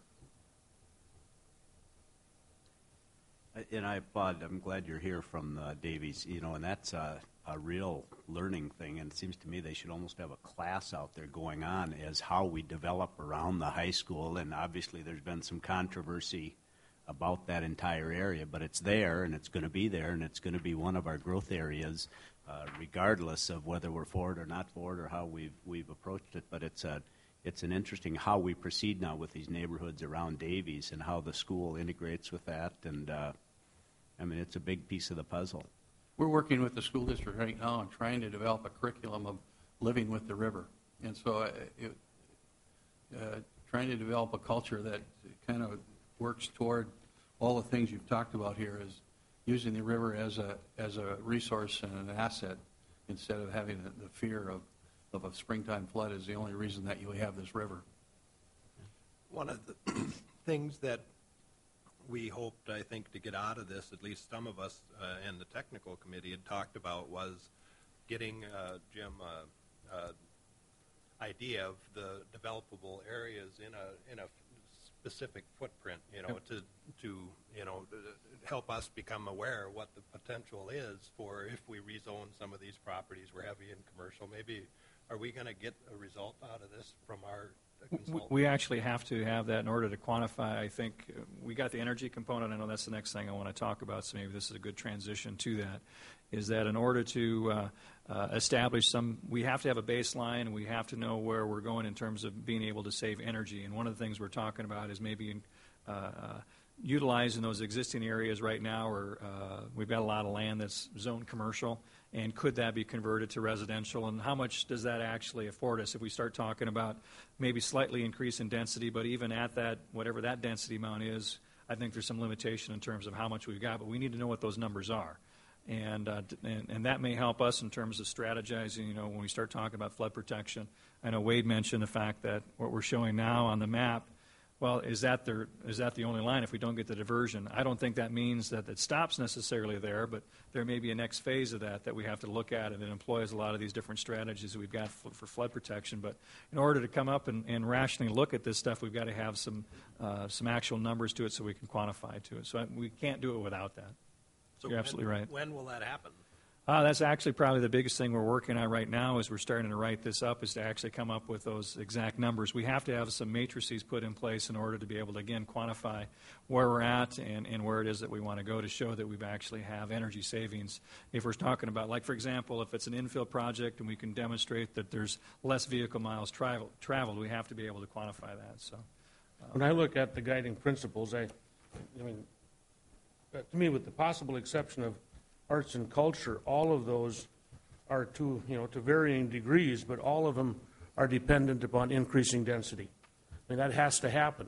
And I'm glad you're here from Davies, and that's a real learning thing, and it seems to me they should almost have a class out there going on as how we develop around the high school, and obviously there's been some controversy about that entire area, but it's there, and it's going to be there, and it's going to be one of our growth areas, regardless of whether we're for it or not for it or how we've approached it, but it's an interesting how we proceed now with these neighborhoods around Davies and how the school integrates with that. And, I mean, it's a big piece of the puzzle. We're working with the school district right now and trying to develop a curriculum of living with the river. And so trying to develop a culture that kind of works toward all the things you've talked about here, is using the river as a resource and an asset instead of having the fear of a springtime flood is the only reason that you have this river. One of the things that we hoped, I think, to get out of this, at least some of us and the technical committee had talked about, was getting, Jim, idea of the developable areas in a specific footprint, to help us become aware of what the potential is for if we rezone some of these properties. We're heavy in commercial. Maybe are we going to get a result out of this from our consultant? We actually have to have that in order to quantify. I think we got the energy component. I know that's the next thing I want to talk about, so maybe this is a good transition to that, is that in order to establish we have to have a baseline, and we have to know where we're going in terms of being able to save energy. And one of the things we're talking about is maybe utilizing those existing areas right now, or we've got a lot of land that's zoned commercial, and could that be converted to residential, and how much does that actually afford us if we start talking about maybe slightly increase in density, but even at that, whatever that density amount is, I think there's some limitation in terms of how much we've got, but we need to know what those numbers are. And that may help us in terms of strategizing, when we start talking about flood protection. I know Wade mentioned the fact that what we're showing now on the map, well, is that the only line if we don't get the diversion? I don't think that means that it stops necessarily there, but there may be a next phase of that we have to look at, and it employs a lot of these different strategies that we've got for flood protection. But in order to come up and rationally look at this stuff, we've got to have some actual numbers to it so we can quantify to it. So we can't do it without that. So you're absolutely right. When will that happen? That's actually probably the biggest thing we're working on right now as we're starting to write this up, is to actually come up with those exact numbers. We have to have some matrices put in place in order to be able to, again, quantify where we're at and where it is that we want to go to show that we've actually have energy savings. If we're talking about, like, for example, if it's an infill project and we can demonstrate that there's less vehicle miles traveled, we have to be able to quantify that. So, when I look at the guiding principles, I mean, to me, with the possible exception of arts and culture, all of those are to varying degrees, but all of them are dependent upon increasing density. I mean, that has to happen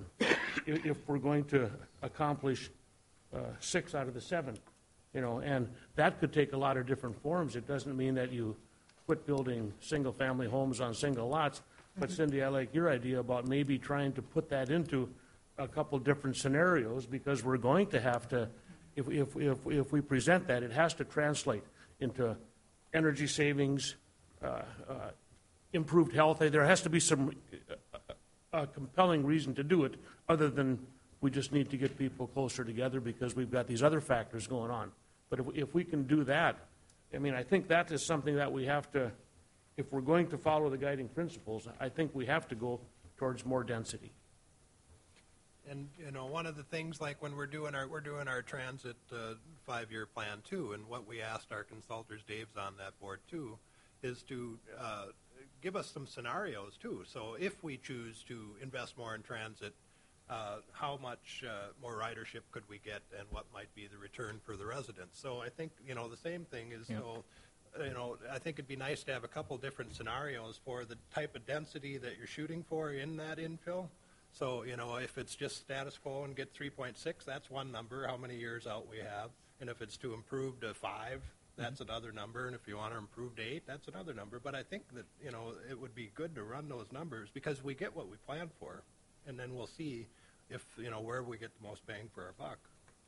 if we're going to accomplish 6 out of the 7, and that could take a lot of different forms. It doesn't mean that you quit building single-family homes on single lots, but Cindy, I like your idea about maybe trying to put that into a couple different scenarios, because we're going to have to, if we present that, it has to translate into energy savings, improved health. There has to be some compelling reason to do it, other than we just need to get people closer together because we've got these other factors going on. But if we can do that, I mean, I think that is something that we have to, if we're going to follow the guiding principles, I think we have to go towards more density. And one of the things, like when we're doing our transit 5-year plan too, and what we asked our consultants, Dave's on that board too, is to give us some scenarios too. So if we choose to invest more in transit, how much more ridership could we get, and what might be the return for the residents. So I think, the same thing is, I think it'd be nice to have a couple different scenarios for the type of density that you're shooting for in that infill. So, if it's just status quo and get 3.6, that's one number, how many years out we have. And if it's to improve to 5, that's another number. And if you want to improve to 8, that's another number. But I think that, it would be good to run those numbers because we get what we plan for. And then we'll see if, where we get the most bang for our buck.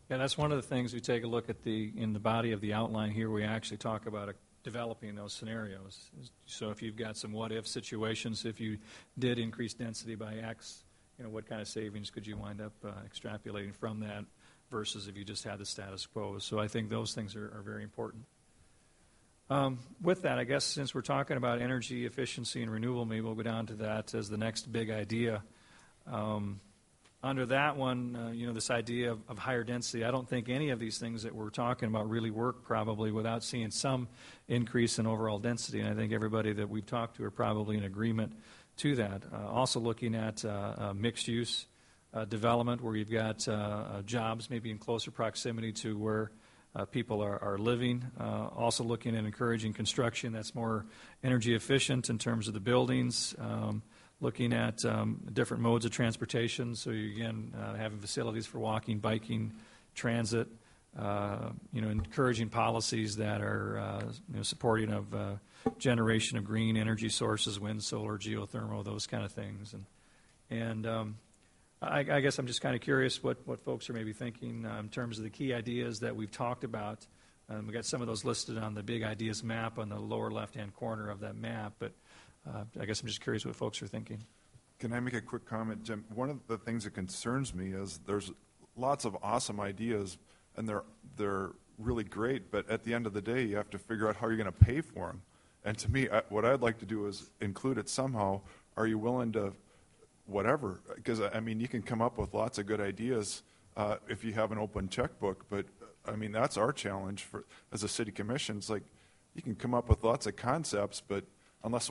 Yeah, that's one of the things we take a look at in the body of the outline here. We actually talk about developing those scenarios. So if you've got some what-if situations, if you did increase density by X, what kind of savings could you wind up extrapolating from that versus if you just had the status quo. So I think those things are very important. With that, I guess since we're talking about energy efficiency and renewable, maybe we'll go down to that as the next big idea. Under that one, this idea of higher density, I don't think any of these things that we're talking about really work probably without seeing some increase in overall density. And I think everybody that we've talked to are probably in agreement to that. Also looking at mixed use development where you've got jobs maybe in closer proximity to where people are living. Also looking at encouraging construction that's more energy efficient in terms of the buildings. Looking at different modes of transportation, so you, again, having facilities for walking, biking, transit, encouraging policies that are supporting of generation of green energy sources, wind, solar, geothermal, those kind of things. And I guess I'm just kind of curious what folks are maybe thinking in terms of the key ideas that we've talked about. We've got some of those listed on the big ideas map on the lower left-hand corner of that map, but I guess I'm just curious what folks are thinking. Can I make a quick comment, Jim? One of the things that concerns me is there's lots of awesome ideas, and they're really great, but at the end of the day, you have to figure out how you're going to pay for them. And to me, what I'd like to do is include it somehow. Are you willing to whatever? Because, you can come up with lots of good ideas if you have an open checkbook, but, that's our challenge as a city commission. It's like you can come up with lots of concepts, but unless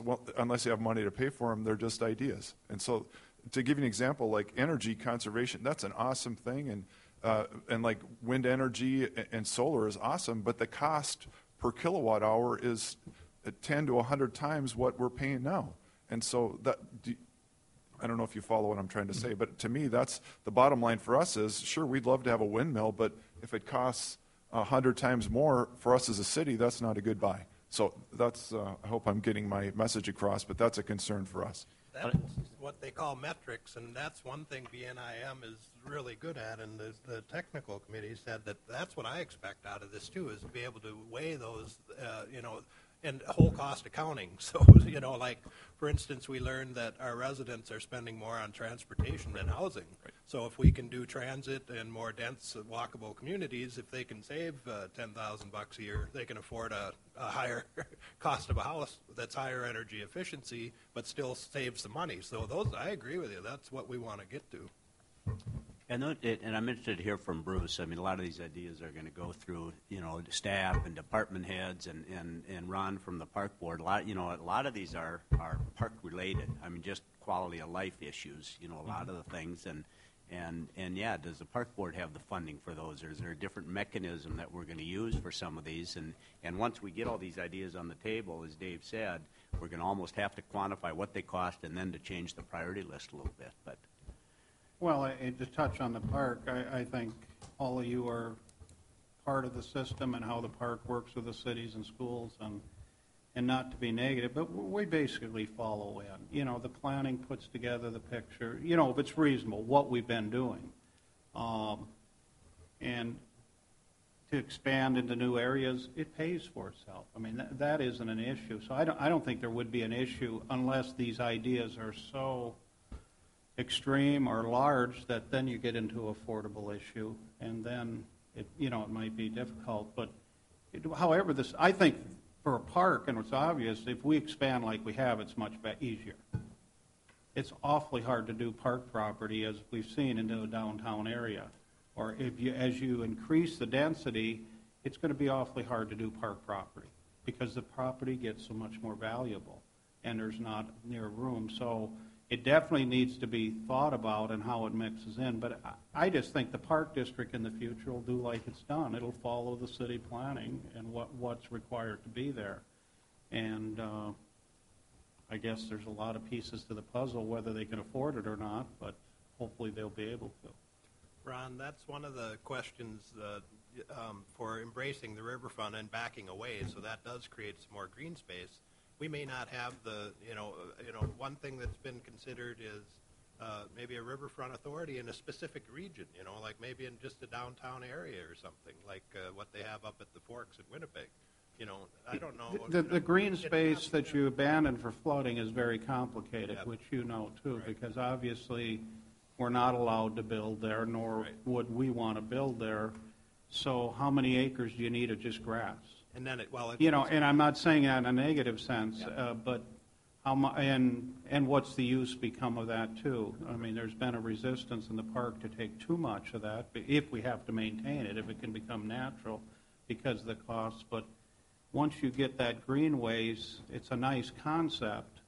you have money to pay for them, they're just ideas. And so to give you an example, like energy conservation, that's an awesome thing. And like wind energy and solar is awesome, but the cost per kilowatt hour is 10 to 100 times what we're paying now. And so I don't know if you follow what I'm trying to say, but to me, that's the bottom line for us is, sure, we'd love to have a windmill, but if it costs 100 times more for us as a city, that's not a good buy. So that's, I hope I'm getting my message across, but that's a concern for us. That's what they call metrics, and that's one thing BNIM is really good at, and the technical committee said that's what I expect out of this, too, is to be able to weigh those, and whole cost accounting. So, like, for instance, we learned that our residents are spending more on transportation than housing. Right. So if we can do transit and more dense walkable communities, if they can save $10,000 a year, they can afford a higher cost of a house that's higher energy efficiency, but still saves some money. So I agree with you. That's what we want to get to. And I'm interested to hear from Bruce. A lot of these ideas are going to go through, staff and department heads and Ron from the park board. A lot of these are park related. Just quality of life issues. A lot of the things and yeah, does the park board have the funding for those, or is there a different mechanism that we're going to use for some of these? And once we get all these ideas on the table, as Dave said, we're going to almost have to quantify what they cost and then to change the priority list a little bit. But well, to touch on the park, I think all of you are part of the system and how the park works with the cities and schools, and not to be negative, but we basically follow in. The planning puts together the picture, if it's reasonable, what we've been doing. And to expand into new areas, it pays for itself. That isn't an issue. So I don't think there would be an issue unless these ideas are so extreme or large that then you get into affordable issue, and then it might be difficult. But however, I think for a park, and it's obvious, if we expand like we have, it's much easier. It's awfully hard to do park property, as we've seen, into the downtown area. Or as you increase the density, it's going to be awfully hard to do park property because the property gets so much more valuable, and there's not near room. So it definitely needs to be thought about and how it mixes in. But I just think the park district in the future will do like it's done. It'll follow the city planning and what's required to be there. And I guess there's a lot of pieces to the puzzle, whether they can afford it or not, but hopefully they'll be able to. Ron, that's one of the questions for embracing the riverfront and backing away, so that does create some more green space. We may not have one thing that's been considered is maybe a riverfront authority in a specific region, like maybe in just a downtown area or something, like what they have up at the Forks in Winnipeg. I don't know. The green space that you abandon for flooding is very complicated, which you know too, because obviously we're not allowed to build there, nor would we want to build there. So how many acres do you need of just grass? And then and I'm not saying that in a negative sense, but and what's the use become of that too? I mean, there's been a resistance in the park to take too much of that, if we have to maintain it, if it can become natural because of the costs. But once you get that greenways, it's a nice concept,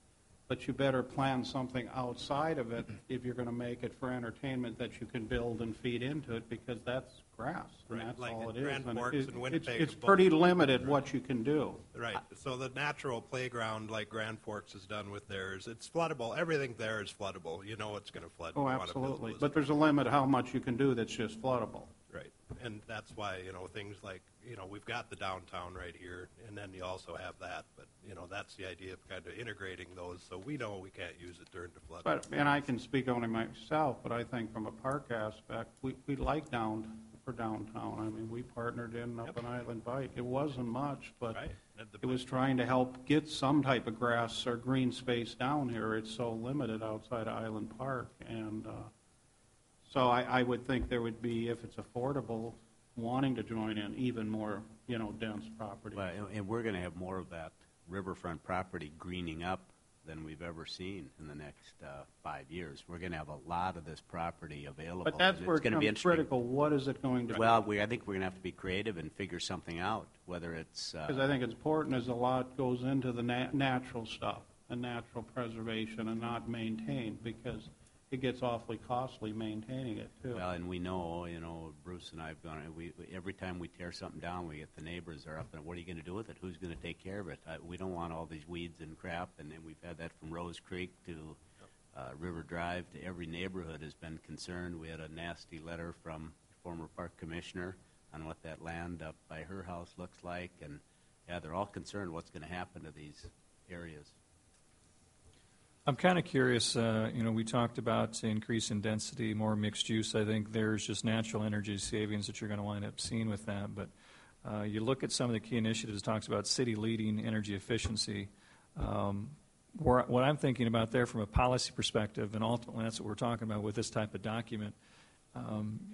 but you better plan something outside of it if you're going to make it for entertainment that you can build and feed into it, because that's grass, and that's like all it Grand is. And Forks and Winnipeg it's both- pretty limited what you can do. Right. So the natural playground, like Grand Forks has done with theirs, it's floodable. Everything there is floodable. You know it's going to flood. Oh, when you want to build absolutely. those But there's a limit how much you can do that's just floodable. Right. And that's why, things like, we've got the downtown right here, and then you also have that. But, that's the idea of kind of integrating those, so we know we can't use it during the flood. And I can speak only myself, but I think from a park aspect, we like downtown. I mean, we partnered in up an Island Bike. It wasn't much, but it was trying to help get some type of grass or green space down here. It's so limited outside of Island Park. And so I would think there would be, if it's affordable, wanting to join in even more, dense property. Well, and we're going to have more of that riverfront property greening up than we've ever seen in the next 5 years. We're going to have a lot of this property available. But that's where it going to be becomes critical. What is it going to be? Well, I think we're going to have to be creative and figure something out, whether it's... Because I think it's important as a lot goes into the natural stuff and natural preservation and not maintained, because it gets awfully costly maintaining it, too. Well, and we know, Bruce and I have gone, every time we tear something down, we get the neighbors are up, and what are you going to do with it? Who's going to take care of it? We don't want all these weeds and crap, and then we've had that from Rose Creek to River Drive to every neighborhood has been concerned. We had a nasty letter from former park commissioner on what that land up by her house looks like, and they're all concerned what's going to happen to these areas. I'm kind of curious, we talked about increase in density, more mixed use. I think there's just natural energy savings that you're going to wind up seeing with that. But you look at some of the key initiatives, it talks about city leading energy efficiency. What I'm thinking about there from a policy perspective, and ultimately that's what we're talking about with this type of document,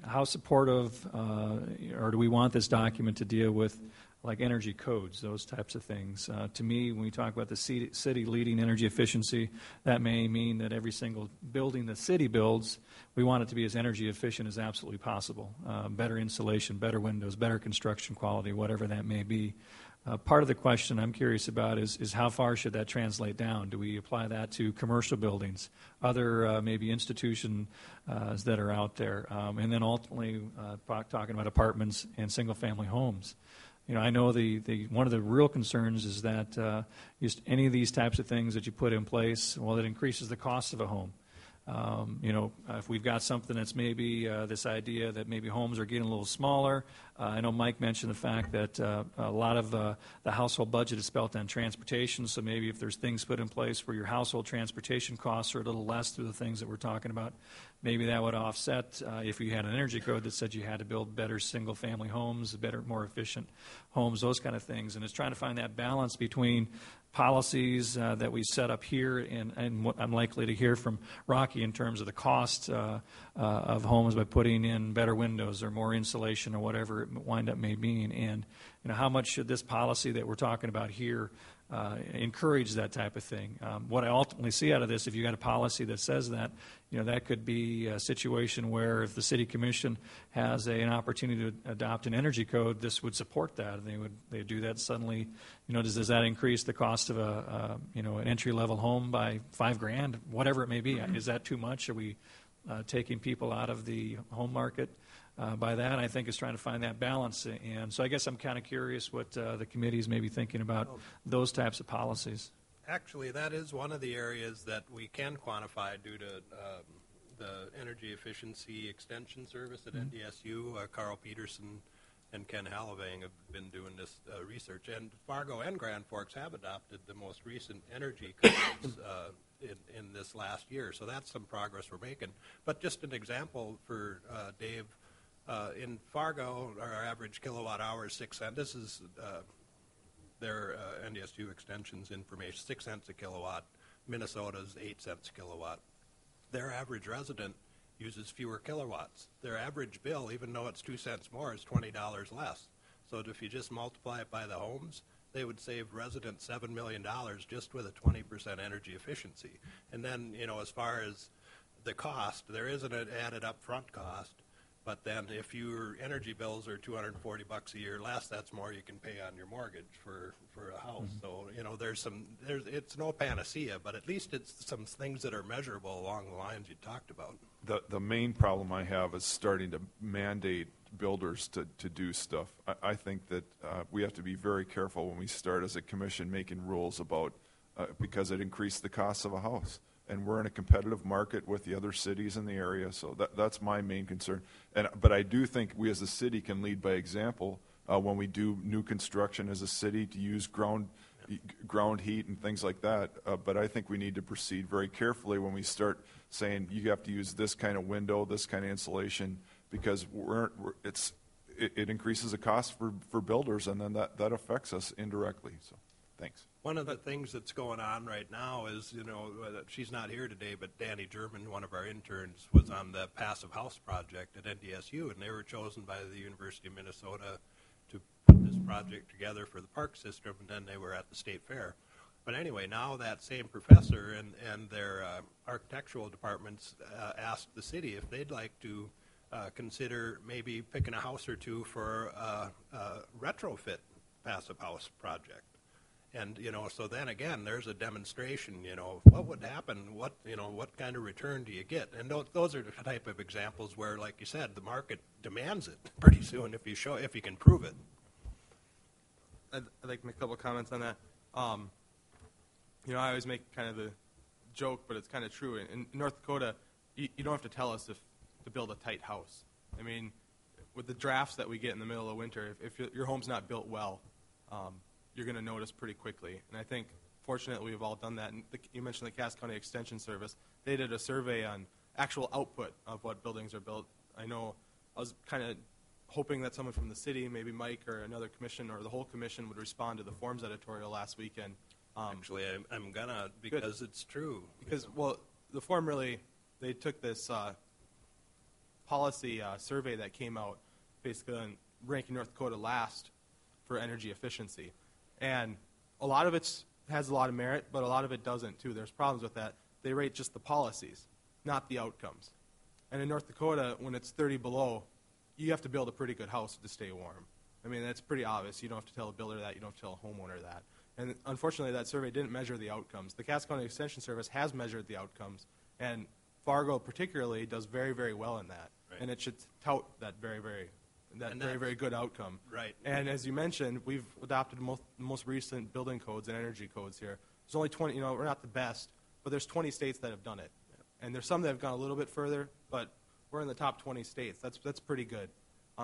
how supportive or do we want this document to deal with like energy codes, those types of things. To me, when we talk about the city leading energy efficiency, that may mean that every single building the city builds, we want it to be as energy efficient as absolutely possible. Better insulation, better windows, better construction quality, whatever that may be. Part of the question I'm curious about is how far should that translate down? Do we apply that to commercial buildings, other maybe institutions that are out there, and then ultimately talking about apartments and single-family homes? I know the one of the real concerns is that just any of these types of things that you put in place, well, it increases the cost of a home. If we've got something that's maybe this idea that maybe homes are getting a little smaller. I know Mike mentioned the fact that a lot of the household budget is spent on transportation, so maybe if there's things put in place where your household transportation costs are a little less through the things that we're talking about, maybe that would offset if you had an energy code that said you had to build better single-family homes, better, more efficient homes, those kind of things. And it's trying to find that balance between policies that we set up here and what I'm likely to hear from Rocky in terms of the cost of homes by putting in better windows or more insulation or whatever it wind up may mean. And how much should this policy that we're talking about here encourage that type of thing. What I ultimately see out of this, if you got a policy that says that, that could be a situation where if the city commission has an opportunity to adopt an energy code, this would support that, and they do that suddenly. Does that increase the cost of an entry level home by $5,000, whatever it may be? Is that too much? Are we taking people out of the home market? By that, I think, is trying to find that balance. And so I guess I'm kind of curious what the committee is maybe thinking about those types of policies. Actually, that is one of the areas that we can quantify due to the Energy Efficiency Extension Service at NDSU. Carl Peterson and Ken Hallavang have been doing this research. And Fargo and Grand Forks have adopted the most recent energy codes in this last year. So that's some progress we're making. But just an example for Dave, in Fargo, our average kilowatt hour is 6 cents. This is their NDSU extensions information, 6 cents a kilowatt. Minnesota's 8 cents a kilowatt. Their average resident uses fewer kilowatts. Their average bill, even though it's 2 cents more, is $20 less. So if you just multiply it by the homes, they would save residents $7 million just with a 20% energy efficiency. And then, as far as the cost, there is an added upfront cost. But then if your energy bills are $240 a year less, that's more you can pay on your mortgage for a house. So, it's no panacea, but at least it's some things that are measurable along the lines you talked about. The main problem I have is starting to mandate builders to do stuff. I think that we have to be very careful when we start as a commission making rules about, because it increased the cost of a house. And we're in a competitive market with the other cities in the area, so that's my main concern. But I do think we as a city can lead by example when we do new construction as a city to use ground heat and things like that. But I think we need to proceed very carefully when we start saying you have to use this kind of window, this kind of insulation, because it increases the cost for builders, and then that affects us indirectly. So, thanks. One of the things that's going on right now is, she's not here today, but Danny German, one of our interns, was on the Passive House project at NDSU, and they were chosen by the University of Minnesota to put this project together for the park system, and then they were at the state fair. But anyway, now that same professor and their architectural departments asked the city if they'd like to consider maybe picking a house or two for a retrofit Passive House project. And, so then again, there's a demonstration, what would happen, what kind of return do you get? And those are the type of examples where, like you said, the market demands it pretty soon if you can prove it. I'd like to make a couple of comments on that. I always make kind of the joke, but it's kind of true. In North Dakota, you don't have to tell us to build a tight house. I mean, with the drafts that we get in the middle of winter, if your home's not built well, you're going to notice pretty quickly. And I think, fortunately, we've all done that. And you mentioned the Cass County Extension Service. They did a survey on actual output of what buildings are built. I know I was kind of hoping that someone from the city, maybe Mike or another commission or the whole commission, would respond to the Forms editorial last weekend. Actually, I'm going to, because good. It's true. Because, well, the Form really, they took this policy survey that came out, basically ranking North Dakota last for energy efficiency. And a lot of it has a lot of merit, but a lot of it doesn't, too. There's problems with that. They rate just the policies, not the outcomes. And in North Dakota, when it's 30 below, you have to build a pretty good house to stay warm. I mean, that's pretty obvious. You don't have to tell a builder that. You don't have to tell a homeowner that. And unfortunately, that survey didn't measure the outcomes. The Cass County Extension Service has measured the outcomes, and Fargo particularly does very, very well in that. Right. And it should tout that very, very good outcome. Right. And as you mentioned, we've adopted the most recent building codes and energy codes here. There's only 20, we're not the best, but there's 20 states that have done it. Yeah. And there's some that have gone a little bit further, but we're in the top 20 states. That's pretty good.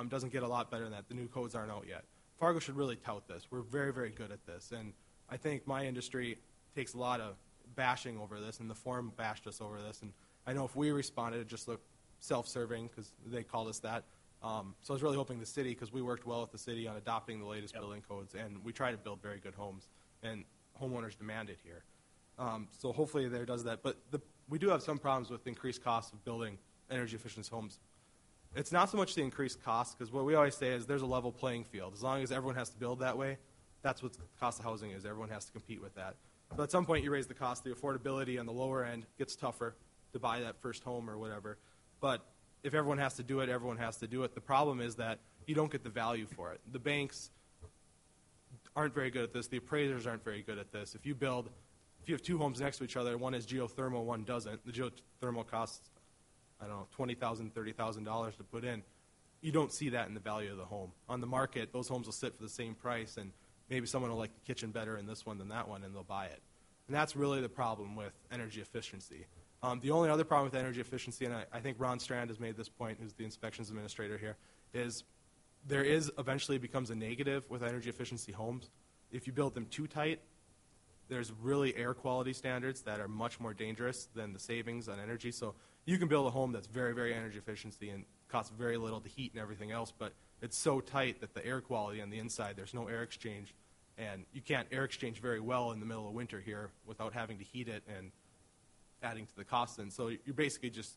Doesn't get a lot better than that. The new codes aren't out yet. Fargo should really tout this. We're very, very good at this. And I think my industry takes a lot of bashing over this, and the forum bashed us over this. And I know if we responded, it just looked self-serving because they called us that. So I was really hoping the city, because we worked well with the city on adopting the latest building codes, and we try to build very good homes, and homeowners demand it here. So hopefully there does that. But we do have some problems with increased costs of building energy-efficient homes. It's not so much the increased cost, because what we always say is there's a level playing field. As long as everyone has to build that way, that's what the cost of housing is. Everyone has to compete with that. So at some point you raise the cost. The affordability on the lower end gets tougher to buy that first home or whatever. But if everyone has to do it, everyone has to do it. The problem is that you don't get the value for it. The banks aren't very good at this. The appraisers aren't very good at this. If you have two homes next to each other, one is geothermal, one doesn't. The geothermal costs, I don't know, $20,000, $30,000 to put in. You don't see that in the value of the home. On the market, those homes will sit for the same price, and maybe someone will like the kitchen better in this one than that one, and they'll buy it. And that's really the problem with energy efficiency. The only other problem with energy efficiency, and I think Ron Strand has made this point, who's the inspections administrator here, is there is eventually becomes a negative with energy efficiency homes. If you build them too tight, there's really air quality standards that are much more dangerous than the savings on energy. So you can build a home that's very, very energy efficiency and costs very little to heat and everything else, but it's so tight that the air quality on the inside, there's no air exchange, and you can't air exchange very well in the middle of winter here without having to heat it and adding to the cost. And so you're basically just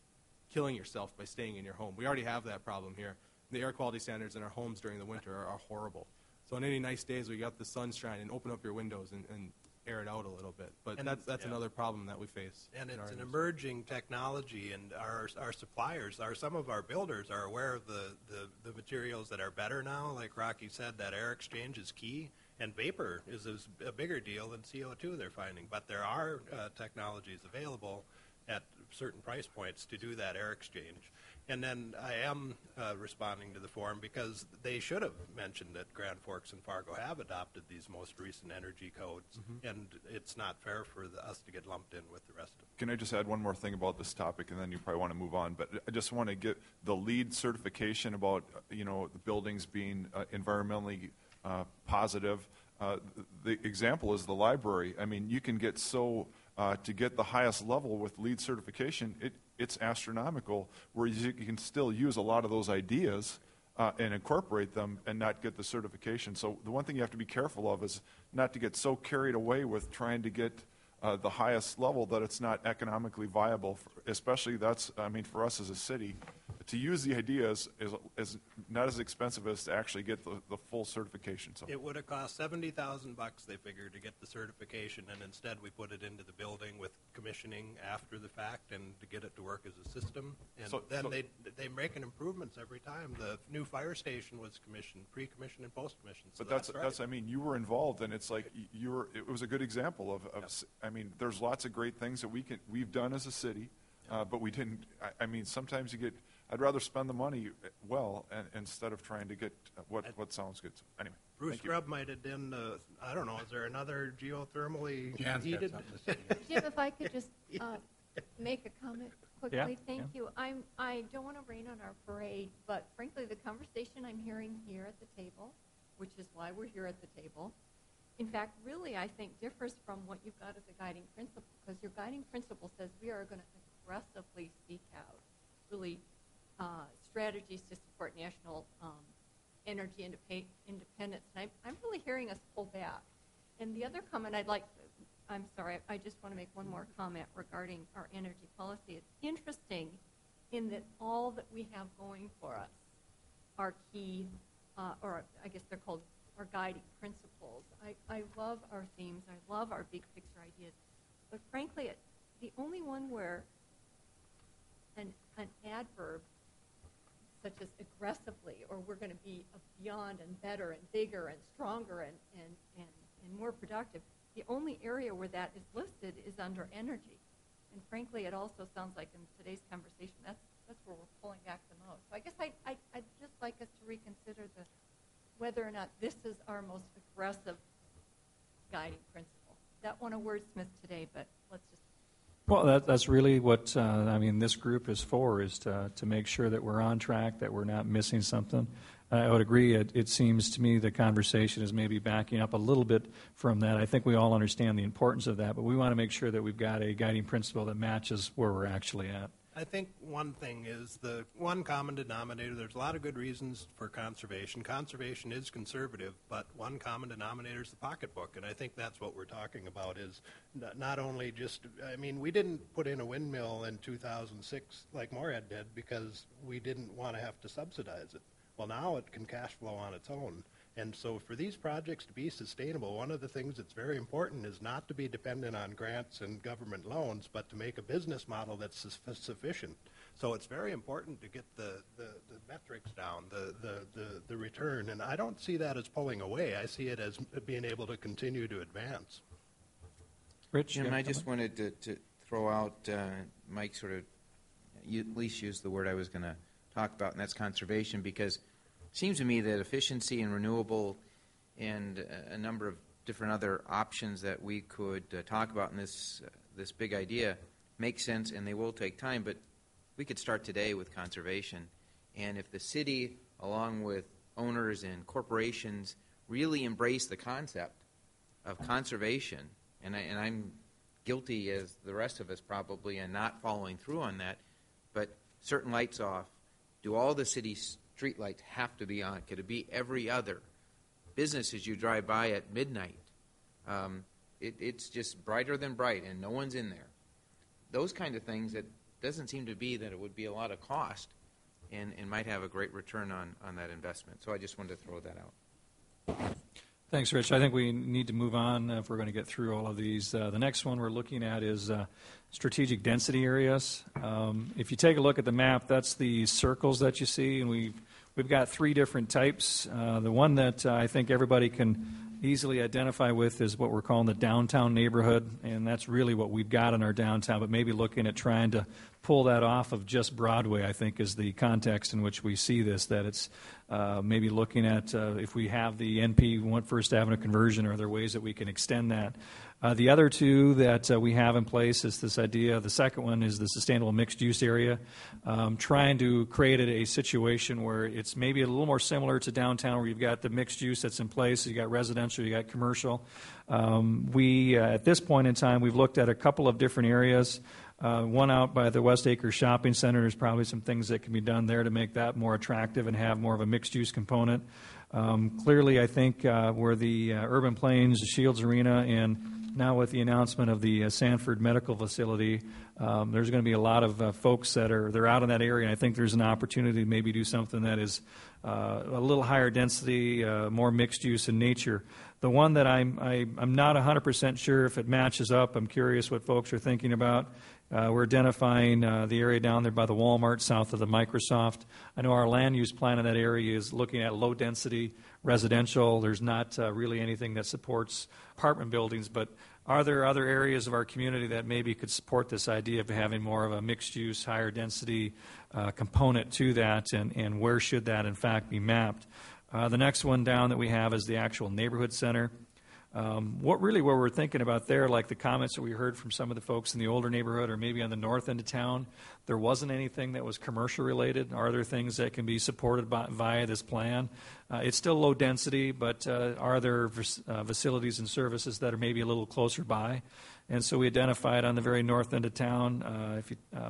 killing yourself by staying in your home. We already have that problem here. The air quality standards in our homes during the winter are horrible. So on any nice days where you got the sun shining, open up your windows and air it out a little bit. But that's another problem that we face. And it's an emerging technology, and our suppliers, some of our builders are aware of the materials that are better now. Like Rocky said, that air exchange is key, and vapor is a bigger deal than CO2 they're finding. But there are technologies available at certain price points to do that air exchange. And then I am responding to the forum because they should have mentioned that Grand Forks and Fargo have adopted these most recent energy codes, and it's not fair for us to get lumped in with the rest of them. Can I just add one more thing about this topic, and then you probably want to move on? But I just want to get the LEED certification about the buildings being environmentally positive. The example is the library. I mean, you can get to get the highest level with LEED certification, it's astronomical, where you can still use a lot of those ideas and incorporate them and not get the certification. So the one thing you have to be careful of is not to get so carried away with trying to get the highest level that it's not economically viable, especially for us as a city. To use the ideas is not as expensive as to actually get the full certification. So it would have cost $70,000, they figured, to get the certification, and instead we put it into the building with commissioning after the fact and to get it to work as a system. And then they make improvements every time. The new fire station was commissioned, pre-commissioned and post-commissioned. So but that's you were involved, and it's like it was a good example of there's lots of great things that we've done as a city, but we didn't. Sometimes I'd rather spend the money well instead of trying to get what sounds good. So anyway, Bruce Grubb might have done. I don't know. Is there another geothermally heated? Jim, if I could just make a comment quickly. Yeah, Thank you. I don't want to rain on our parade, but frankly, the conversation I'm hearing here at the table, which is why we're here at the table, in fact, really, I think differs from what you've got as a guiding principle, because your guiding principle says we are going to aggressively seek out really strategies to support national energy independence. And I'm really hearing us pull back. And the other comment I'm sorry, I just want to make one more comment regarding our energy policy. It's interesting in that all that we have going for us are key, or I guess they're called our guiding principles. I love our themes. I love our big picture ideas. But frankly, the only one where an adverb such as aggressively, or we're going to be beyond and better and bigger and stronger and more productive, the only area where that is listed is under energy. And frankly, it also sounds like in today's conversation, that's where we're pulling back the most. So I guess I'd just like us to reconsider whether or not this is our most aggressive guiding principle. That one a wordsmith today, but let's just. Well, that's really what this group is for, is to make sure that we're on track, that we're not missing something. I would agree. It seems to me the conversation is maybe backing up a little bit from that. I think we all understand the importance of that, but we want to make sure that we've got a guiding principle that matches where we're actually at. I think one thing is the one common denominator. There's a lot of good reasons for conservation. Conservation is conservative, but one common denominator is the pocketbook, and I think that's what we're talking about is not only just, we didn't put in a windmill in 2006 like Moorhead did because we didn't want to have to subsidize it. Well, now it can cash flow on its own, And so for these projects to be sustainable, one of the things that's very important is not to be dependent on grants and government loans, but to make a business model that's sufficient. So it's very important to get the metrics down, the return, and I don't see that as pulling away. I see it as being able to continue to advance. Rich? Jim, I just wanted to throw out, Mike sort of at least used the word I was going to talk about, and that's conservation, because it seems to me that efficiency and renewable and a number of different other options that we could talk about in this big idea make sense, and they will take time, but we could start today with conservation. And if the city, along with owners and corporations, really embrace the concept of conservation, and I'm guilty as the rest of us probably in not following through on that, but certain lights off. Do all the city's street lights have to be on? Could it be every other? Businesses you drive by at midnight, it's just brighter than bright and no one's in there. Those kind of things, that doesn't seem to be that it would be a lot of cost and might have a great return on that investment. So I just wanted to throw that out. Thanks, Rich. I think we need to move on if we're going to get through all of these. The next one we're looking at is strategic density areas. If you take a look at the map, that's the circles that you see, and we've got three different types. The one that I think everybody can easily identify with is what we're calling the downtown neighborhood, and that's really what we've got in our downtown, but maybe looking at trying to pull that off of just Broadway, I think, is the context in which we see this, that it's maybe looking at if we have the NP First Avenue conversion, are there ways that we can extend that? The other two that we have in place is this idea. The second one is the sustainable mixed-use area, trying to create a situation where it's maybe a little more similar to downtown, where you've got the mixed use that's in place. You got residential, you got commercial. We at this point in time, we've looked at a couple of different areas. One out by the West Acres Shopping Center. There's probably some things that can be done there to make that more attractive and have more of a mixed-use component. Clearly, I think where the Urban Plains, the Shields Arena, and now with the announcement of the Sanford Medical Facility, there's going to be a lot of folks they're out in that area, and I think there's an opportunity to maybe do something that is a little higher density, more mixed use in nature. The one that I'm not 100% sure if it matches up. I'm curious what folks are thinking about. We're identifying the area down there by the Walmart, south of the Microsoft. I know our land use plan in that area is looking at low density residential. There's not really anything that supports apartment buildings, but are there other areas of our community that maybe could support this idea of having more of a mixed use, higher density component to that, and where should that in fact be mapped? The next one down that we have is the actual neighborhood center. What we're thinking about there, like the comments that we heard from some of the folks in the older neighborhood or maybe on the north end of town, there wasn't anything that was commercial related. Are there things that can be supported via this plan? It's still low density, but are there facilities and services that are maybe a little closer by? And so we identified on the very north end of town,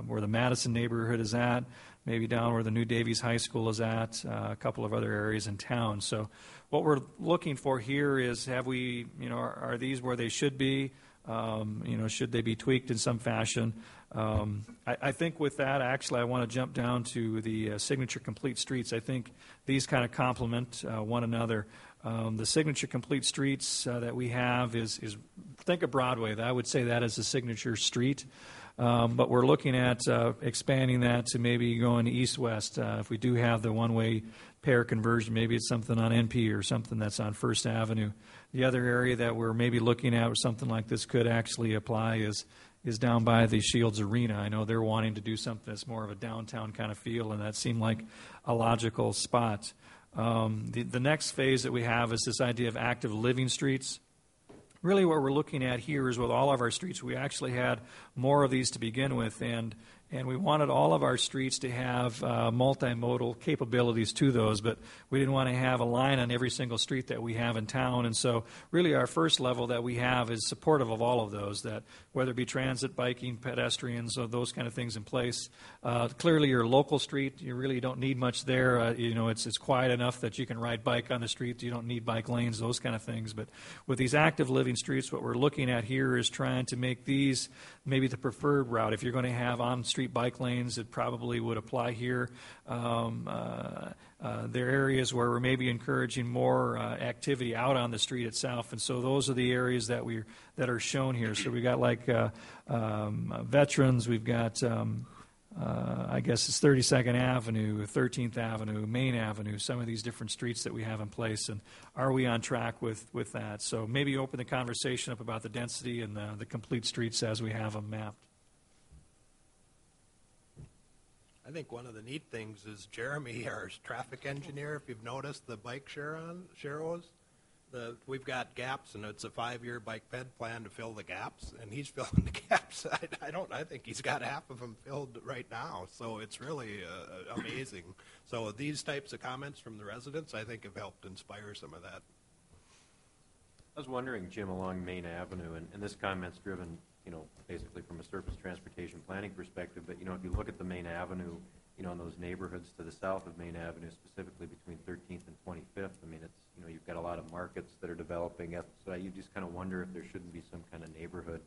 where the Madison neighborhood is at, maybe down where the new Davies High School is at, a couple of other areas in town. So what we're looking for here is, are these where they should be? Should they be tweaked in some fashion? I think with that, actually, I want to jump down to the Signature Complete Streets. I think these kind of complement one another. The Signature Complete Streets that we have is think of Broadway. I would say that is a signature street. But we're looking at expanding that to maybe going east-west. If we do have the one-way pair conversion, maybe it's something on NP or something that's on First Avenue. The other area that we're maybe looking at where something like this could actually apply is down by the Shields Arena. I know they're wanting to do something that's more of a downtown kind of feel, and that seemed like a logical spot. The next phase that we have is this idea of active living streets. Really what we're looking at here is with all of our streets, we actually had more of these to begin with, and we wanted all of our streets to have multimodal capabilities to those, but we didn't want to have a line on every single street that we have in town. And so really our first level that we have is supportive of all of those, that whether it be transit, biking, pedestrians, or those kind of things in place. Clearly your local street, you really don't need much there. It's quiet enough that you can ride bike on the street. You don't need bike lanes, those kind of things. But with these active living streets, what we're looking at here is trying to make these maybe the preferred route. If you're going to have on-street on-street bike lanes that probably would apply here. There are areas where we're maybe encouraging more activity out on the street itself, and so those are the areas that are shown here. So we got like Veterans, we've got I guess it's 32nd Avenue, 13th Avenue, Main Avenue, some of these different streets that we have in place, and are we on track with that? So maybe open the conversation up about the density and the complete streets as we have them mapped. I think one of the neat things is Jeremy, our traffic engineer, if you've noticed the bike sharrows, we've got gaps, and it's a 5-year bike ped plan to fill the gaps, and he's filling the gaps. I think he's got half of them filled right now, so it's really amazing. So these types of comments from the residents, I think, have helped inspire some of that. I was wondering, Jim, along Main Avenue, and this comment's driven, basically from a surface transportation planning perspective, but, if you look at the Main Avenue, in those neighborhoods to the south of Main Avenue, specifically between 13th and 25th, I mean, it's, you've got a lot of markets that are developing up, so you just kind of wonder if there shouldn't be some kind of neighborhood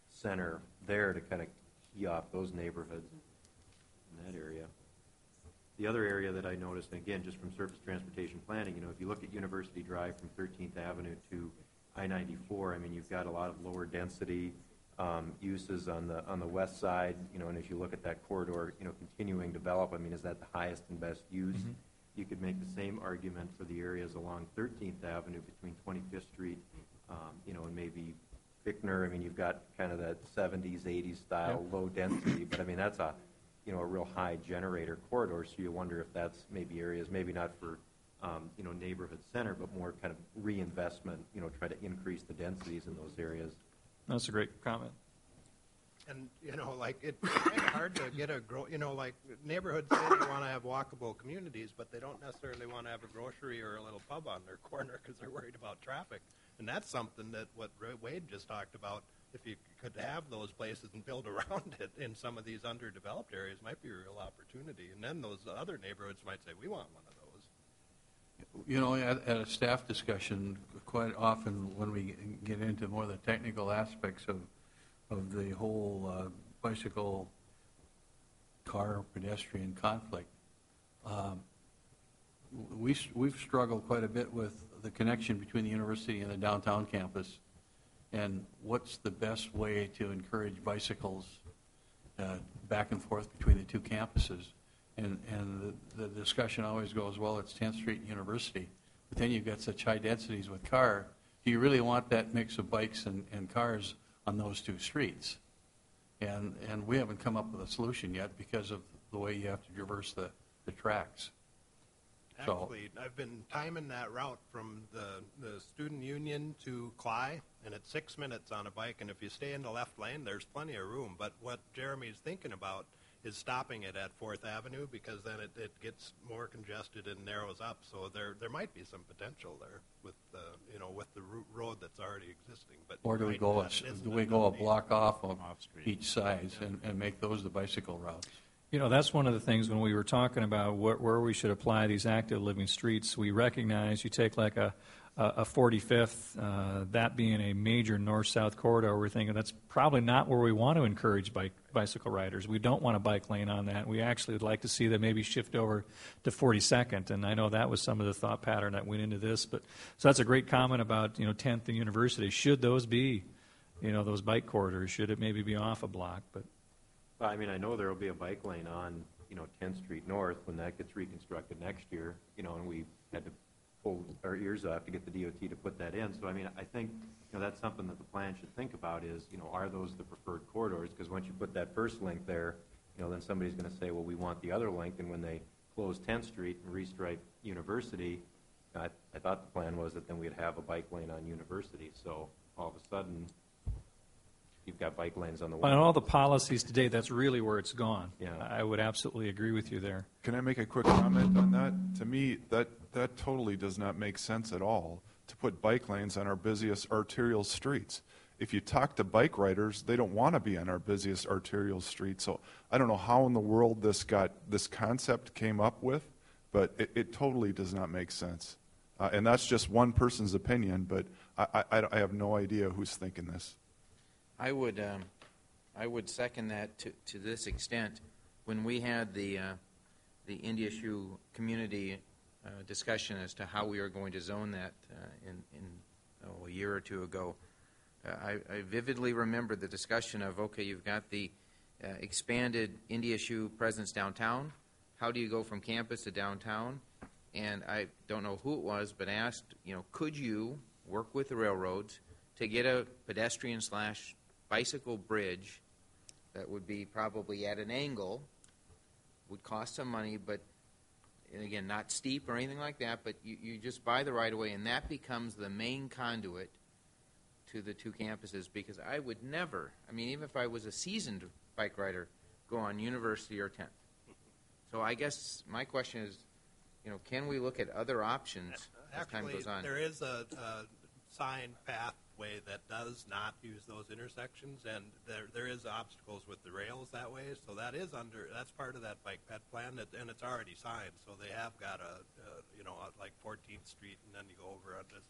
center there to kind of key off those neighborhoods in that area. The other area that I noticed, and again, just from surface transportation planning, if you look at University Drive from 13th Avenue to I-94, I mean, you've got a lot of lower density uses on the west side, and as you look at that corridor, continuing to develop, I mean, is that the highest and best use? Mm-hmm. You could make the same argument for the areas along 13th Avenue between 25th Street, and maybe Bickner. I mean, you've got kind of that 70s, 80s style, low density, but I mean, that's a real high generator corridor, so you wonder if that's maybe areas, maybe not for, neighborhood center, but more kind of reinvestment, try to increase the densities in those areas. That's a great comment. And, it's kind of hard to get like neighborhoods say they want to have walkable communities, but they don't necessarily want to have a grocery or a little pub on their corner because they're worried about traffic. And that's something that what Wade just talked about, if you could have those places and build around it in some of these underdeveloped areas, might be a real opportunity. And then those other neighborhoods might say, we want one of those. At a staff discussion, quite often when we get into more of the technical aspects of the whole bicycle car pedestrian conflict, we've struggled quite a bit with the connection between the university and the downtown campus, and what's the best way to encourage bicycles back and forth between the two campuses. And the discussion always goes, well, it's 10th Street and University, but then you've got such high densities with car. Do you really want that mix of bikes and cars on those two streets? And we haven't come up with a solution yet because of the way you have to traverse the tracks. Actually, I've been timing that route from the student union to Cly, and it's 6 minutes on a bike, and if you stay in the left lane, there's plenty of room. But what Jeremy's thinking about is stopping it at 4th Avenue, because then it gets more congested and narrows up. So there might be some potential there with the road that's already existing. But or do we go a block off of each side and make those the bicycle routes? That's one of the things when we were talking about where we should apply these active living streets. We recognize you take like a 45th, that being a major north-south corridor, we're thinking that's probably not where we want to encourage bicycle riders. We don't want a bike lane on that. We actually would like to see them maybe shift over to 42nd, and I know that was some of the thought pattern that went into this. But so that's a great comment about 10th and University. Should those be, those bike corridors? Should it maybe be off a block? But well, I mean, I know there will be a bike lane on 10th Street North when that gets reconstructed next year. And we had to pull our ears off to get the DOT to put that in. So, I mean, I think, that's something that the plan should think about is, are those the preferred corridors? Because once you put that first link there, then somebody's going to say, well, we want the other link. And when they close 10th Street and restripe University, I thought the plan was that then we'd have a bike lane on University. So all of a sudden, you've got bike lanes on the way. On all the policies today, that's really where it's gone. Yeah. I would absolutely agree with you there. Can I make a quick comment on that? To me, that totally does not make sense at all to put bike lanes on our busiest arterial streets. If you talk to bike riders, they don't want to be on our busiest arterial streets. So I don't know how in the world this concept came up with, but it totally does not make sense. And that's just one person's opinion, but I have no idea who's thinking this. I would I would second that to this extent. When we had the India Shoe community discussion as to how we are going to zone that a year or two ago, I vividly remember the discussion of, okay, you've got the expanded India Shoe presence downtown. How do you go from campus to downtown? And I don't know who it was, but asked, could you work with the railroads to get a pedestrian/bicycle bridge that would be probably at an angle, would cost some money, but, and again, not steep or anything like that, but you just buy the right-of-way, and that becomes the main conduit to the two campuses, because I would never, even if I was a seasoned bike rider, go on University or 10th. So I guess my question is, can we look at other options as time goes on? There is a sign pathway that does not use those intersections, and there is obstacles with the rails that way. So that's part of that bike ped plan, and it's already signed. So they have got like 14th Street, and then you go over on this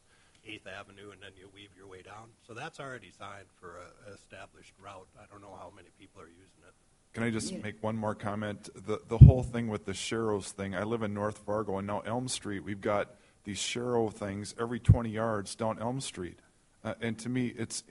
8th Avenue, and then you weave your way down. So that's already signed for an established route. I don't know how many people are using it. Can I just make one more comment? The whole thing with the Sharrows thing, I live in North Fargo, and now Elm Street, we've got these Sharrow things every 20 yards down Elm Street. And to me, it's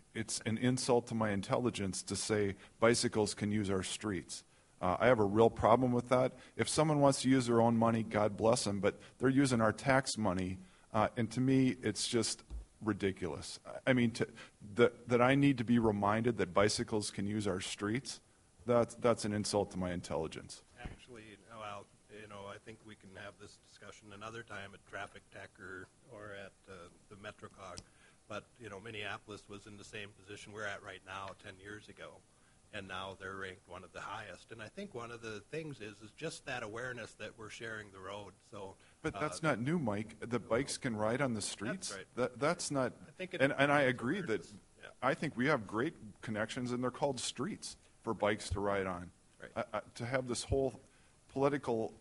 an insult to my intelligence to say bicycles can use our streets. I have a real problem with that. If someone wants to use their own money, God bless them, but they're using our tax money, and to me, it's just ridiculous. That I need to be reminded that bicycles can use our streets, that's an insult to my intelligence. Actually, well, I think we can have this discussion another time at Traffic Tech or at the MetroCog. But, Minneapolis was in the same position we're at right now 10 years ago, and now they're ranked one of the highest. And I think one of the things is just that awareness that we're sharing the road. So, but that's not new, Mike. The bikes can ride on the streets. That's right. That's not. And I agree that I think we have great connections, and they're called streets for bikes to ride on. Right. To have this whole political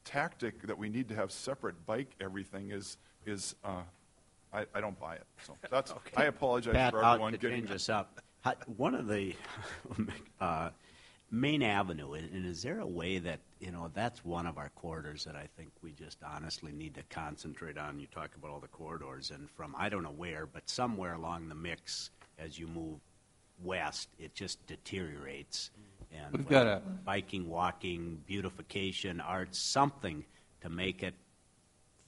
tactic that we need to have separate bike everything is I don't buy it. So that's okay. I apologize Pat, for everyone to getting change this up. One of the Main Avenue, and is there a way that that's one of our corridors that I think we just honestly need to concentrate on? You talk about all the corridors, and from I don't know where, but somewhere along the mix as you move west, it just deteriorates. And we've got a biking, walking, beautification, arts, something to make it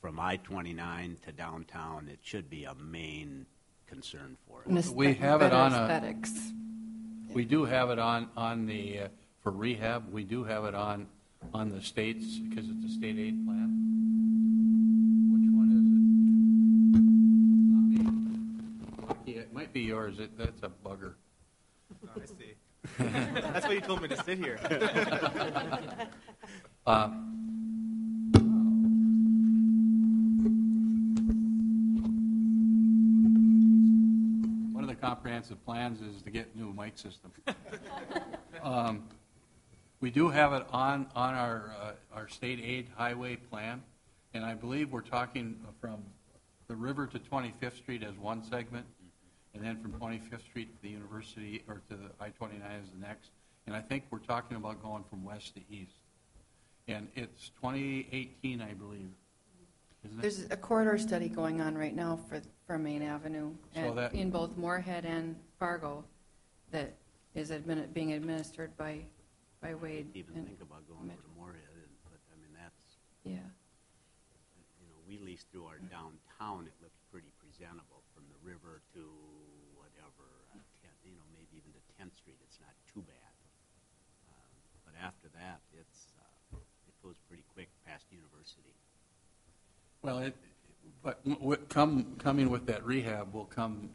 from I-29 to downtown. It should be a main concern for us. We have it on aesthetics. We do have it on the for rehab. We do have it on the states because it's a state aid plan. Which one is it? Not me. It might be yours. That's a bugger. Oh, I see. That's why you told me to sit here. One of the comprehensive plans is to get a new mic system. We do have it on our state aid highway plan, and I believe we're talking from the river to 25th Street as one segment, and then from 25th Street to the University or to the I-29 as the next. And I think we're talking about going from west to east. And it's 2018, I believe, isn't it? There's a corridor study going on right now for Main Avenue in both Moorhead and Fargo that is being administered by Wade. Even think about going over to Moorhead, but that's we lease through our downtown. It looks pretty presentable from the river to whatever, maybe even to 10th Street. It's not too bad, but after that, it goes pretty quick past University. Well, coming with that rehab will come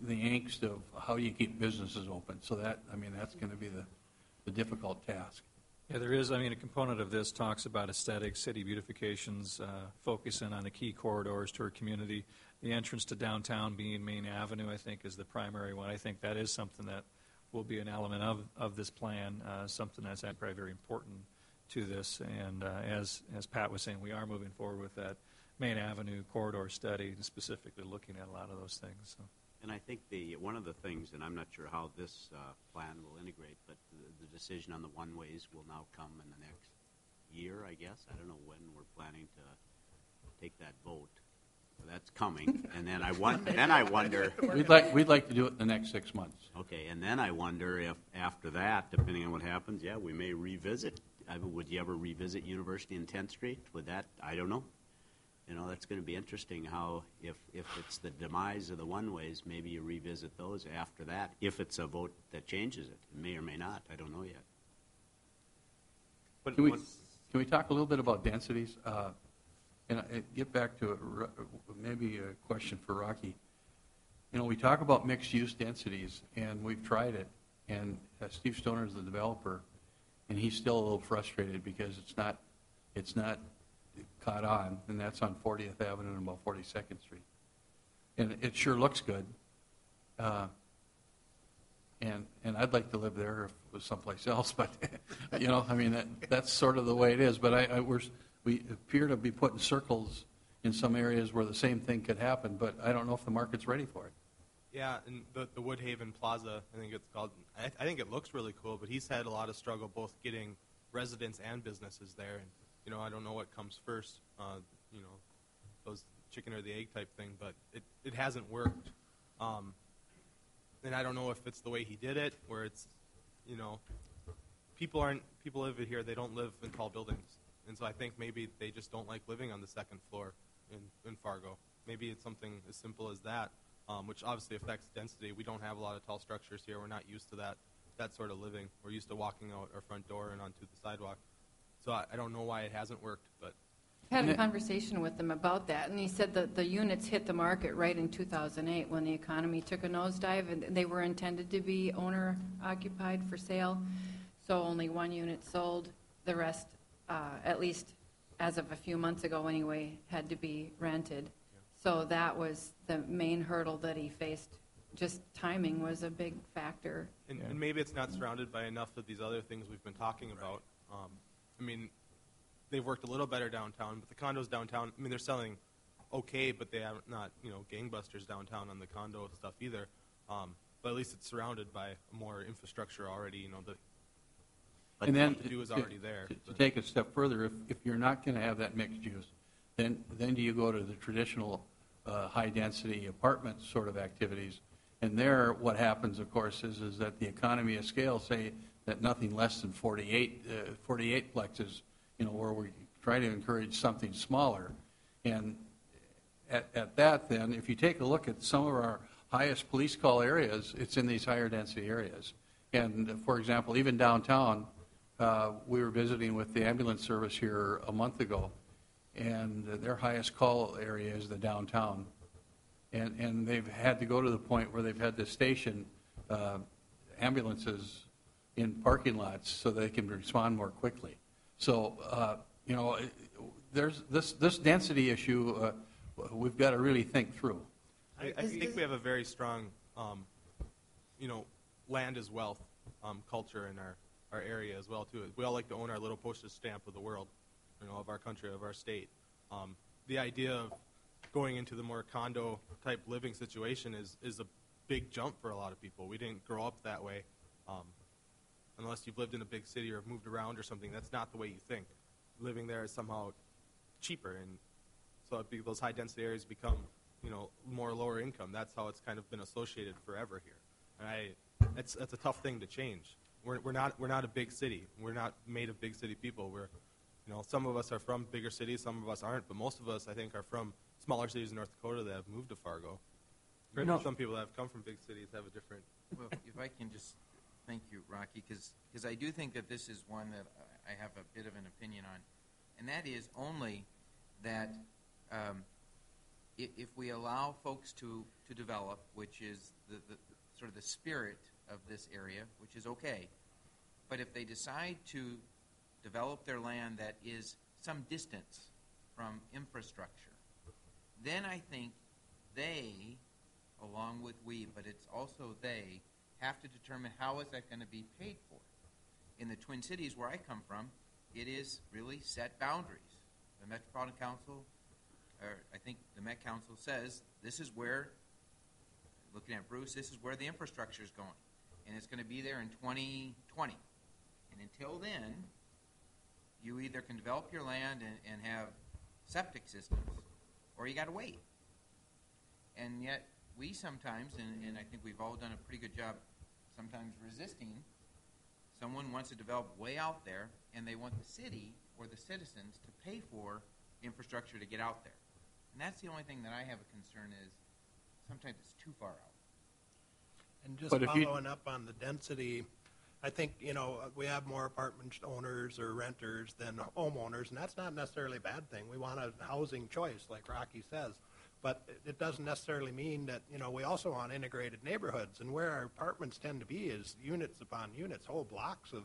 the angst of how you keep businesses open. So that's going to be the difficult task. Yeah, there is. A component of this talks about aesthetics, city beautifications, focusing on the key corridors to our community. The entrance to downtown being Main Avenue, I think, is the primary one. I think that is something that will be an element of this plan, something that's probably very important to this. And as Pat was saying, we are moving forward with that Main Avenue corridor study, specifically looking at a lot of those things. So. And I think one of the things, and I'm not sure how this plan will integrate, but the decision on the one-ways will now come in the next year, I guess. I don't know when we're planning to take that vote. So that's coming, and then I wonder. We'd like to do it in the next 6 months. Okay, and then I wonder if after that, depending on what happens, we may revisit. Would you ever revisit University and 10th Street? Would that? I don't know. That's going to be interesting how, if it's the demise of the one-ways, maybe you revisit those after that, if it's a vote that changes it. It may or may not. I don't know yet. But can we talk a little bit about densities? And get back to maybe a question for Rocky. We talk about mixed-use densities, and we've tried it. And Steve Stoner is the developer, and he's still a little frustrated because it's not caught on, and that's on 40th Avenue and about 42nd Street. And it sure looks good. And I'd like to live there if it was someplace else, but that's sort of the way it is. But we appear to be putting circles in some areas where the same thing could happen, but I don't know if the market's ready for it. Yeah, and the Woodhaven Plaza, I think it's called. I think it looks really cool, but he's had a lot of struggle both getting residents and businesses there, and I don't know what comes first, those chicken or the egg type thing, but it hasn't worked. And I don't know if it's the way he did it, where it's, people live here, they don't live in tall buildings. And so I think maybe they just don't like living on the second floor in Fargo. Maybe it's something as simple as that, which obviously affects density. We don't have a lot of tall structures here. We're not used to that sort of living. We're used to walking out our front door and onto the sidewalk. So I don't know why it hasn't worked, but I had a conversation with them about that, and he said that the units hit the market right in 2008 when the economy took a nosedive, and they were intended to be owner-occupied for sale, so only one unit sold. The rest, at least as of a few months ago anyway, had to be rented. So that was the main hurdle that he faced. Just timing was a big factor. And maybe it's not surrounded by enough of these other things we've been talking about. They've worked a little better downtown, but the condos downtown, they're selling okay, but they have not, gangbusters downtown on the condo stuff either. But at least it's surrounded by more infrastructure already, And then to do is already there. To take a step further, if you're not going to have that mixed use, then do you go to the traditional high-density apartment sort of activities? And there, what happens, of course, is that the economy of scale say that nothing less than 48 plexes, where we try to encourage something smaller. And at that, then, if you take a look at some of our highest police call areas, it's in these higher density areas. And, for example, even downtown, we were visiting with the ambulance service here a month ago, and their highest call area is the downtown. And they've had to go to the point where they've had to station ambulances in parking lots so they can respond more quickly. So, there's this density issue we've got to really think through. I think we have a very strong, land is wealth culture in our area as well, too. We all like to own our little postage stamp of the world, of our country, of our state. The idea of going into the more condo-type living situation is a big jump for a lot of people. We didn't grow up that way. Unless you've lived in a big city or have moved around or something, that's not the way you think. Living there is somehow cheaper, and so those high-density areas become, more lower income. That's how it's kind of been associated forever here. And that's a tough thing to change. We're not a big city. We're not made of big city people. We're, some of us are from bigger cities, some of us aren't, but most of us, I think, are from smaller cities in North Dakota that have moved to Fargo. Some people that have come from big cities have a different. Well, if I can just. Thank you, Rocky, because I do think that this is one that I have a bit of an opinion on, and that is only that if we allow folks to develop, which is the sort of the spirit of this area, which is okay, but if they decide to develop their land that is some distance from infrastructure, then I think they, along with we, but it's also they, have to determine how is that going to be paid for. In the Twin Cities, where I come from, it is really set boundaries. The Metropolitan Council, or I think the Met Council says, this is where looking at Bruce, this is where the infrastructure is going. And it's going to be there in 2020. And until then, you either can develop your land and have septic systems, or you got to wait. And yet, we sometimes, and I think we've all done a pretty good job sometimes resisting, someone wants to develop way out there, and they want the city or the citizens to pay for infrastructure to get out there. And that's the only thing that I have a concern is sometimes it's too far out. And just following up on the density, I think, we have more apartment owners or renters than homeowners, and that's not necessarily a bad thing. We want a housing choice, like Rocky says. But it doesn't necessarily mean that, we also want integrated neighborhoods. And where our apartments tend to be is units upon units, whole blocks of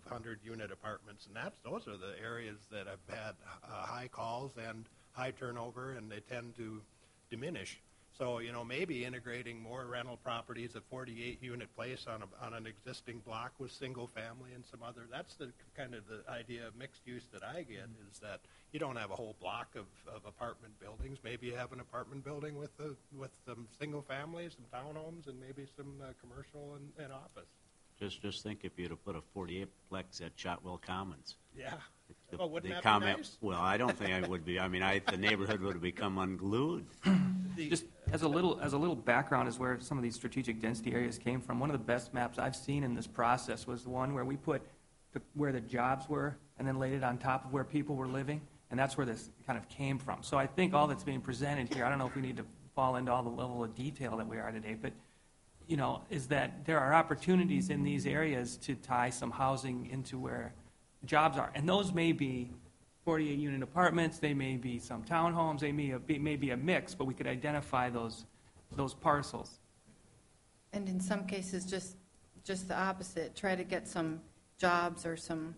100-unit apartments. And those are the areas that have had high calls and high turnover, and they tend to diminish. So, maybe integrating more rental properties, a 48-unit place on an existing block with single family and some other, that's the kind of the idea of mixed use that I get, is that you don't have a whole block of apartment buildings. Maybe you have an apartment building with some single families, some townhomes, and maybe some commercial and office. Just think if you'd have put a 48-plex at Shotwell Commons. Yeah. Wouldn't that be nice? Well, I don't think it would be. I mean, the neighborhood would have become unglued. Just as a little background is where some of these strategic density areas came from. One of the best maps I've seen in this process was the one where we put where the jobs were and then laid it on top of where people were living, and that's where this kind of came from. So I think all that's being presented here, I don't know if we need to fall into all the level of detail that we are today, but is that there are opportunities in these areas to tie some housing into where jobs are. And those may be 48-unit apartments, they may be some townhomes, they may be a mix, but we could identify those parcels. And in some cases, just the opposite. Try to get some jobs or some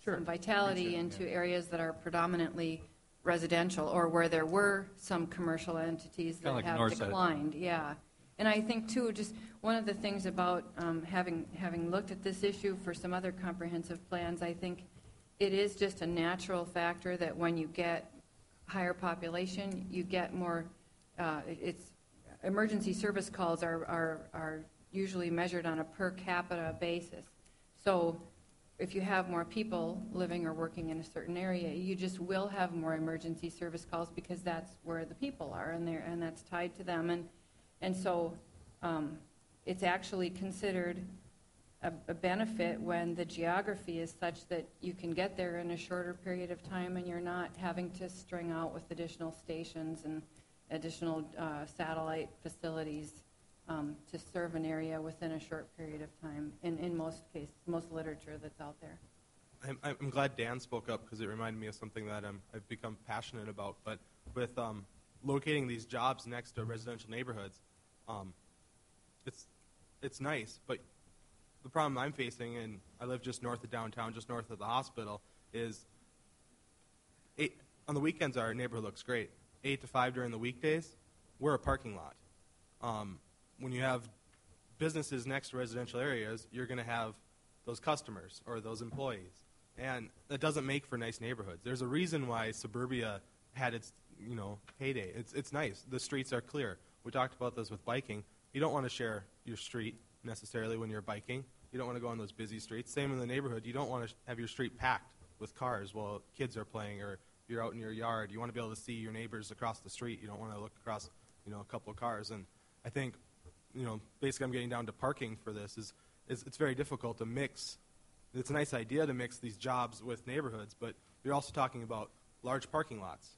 vitality into areas that are predominantly residential, or where there were some commercial entities that have declined. Yeah. And I think, too, just one of the things about having looked at this issue for some other comprehensive plans, I think it is just a natural factor that when you get higher population, you get more, emergency service calls are usually measured on a per capita basis. So if you have more people living or working in a certain area, you just will have more emergency service calls because that's where the people are, and that's tied to them. And so it's actually considered a benefit when the geography is such that you can get there in a shorter period of time and you're not having to string out with additional stations and additional satellite facilities to serve an area within a short period of time in most cases, most literature that's out there. I'm glad Dan spoke up because it reminded me of something that I've become passionate about. But with locating these jobs next to residential neighborhoods, it's nice, but the problem I'm facing, and I live just north of downtown, just north of the hospital, is on the weekends our neighborhood looks great. 8 to 5 during the weekdays, we're a parking lot. When you have businesses next to residential areas, you're going to have those customers or those employees, and that doesn't make for nice neighborhoods. There's a reason why suburbia had its heyday. It's nice. The streets are clear. We talked about this with biking. You don't want to share your street necessarily when you're biking. You don't want to go on those busy streets. Same in the neighborhood. You don't want to have your street packed with cars while kids are playing, or you're out in your yard. You want to be able to see your neighbors across the street. You don't want to look across, a couple of cars. And I think, basically I'm getting down to parking for this is it's very difficult to mix. It's a nice idea to mix these jobs with neighborhoods, but you're also talking about large parking lots.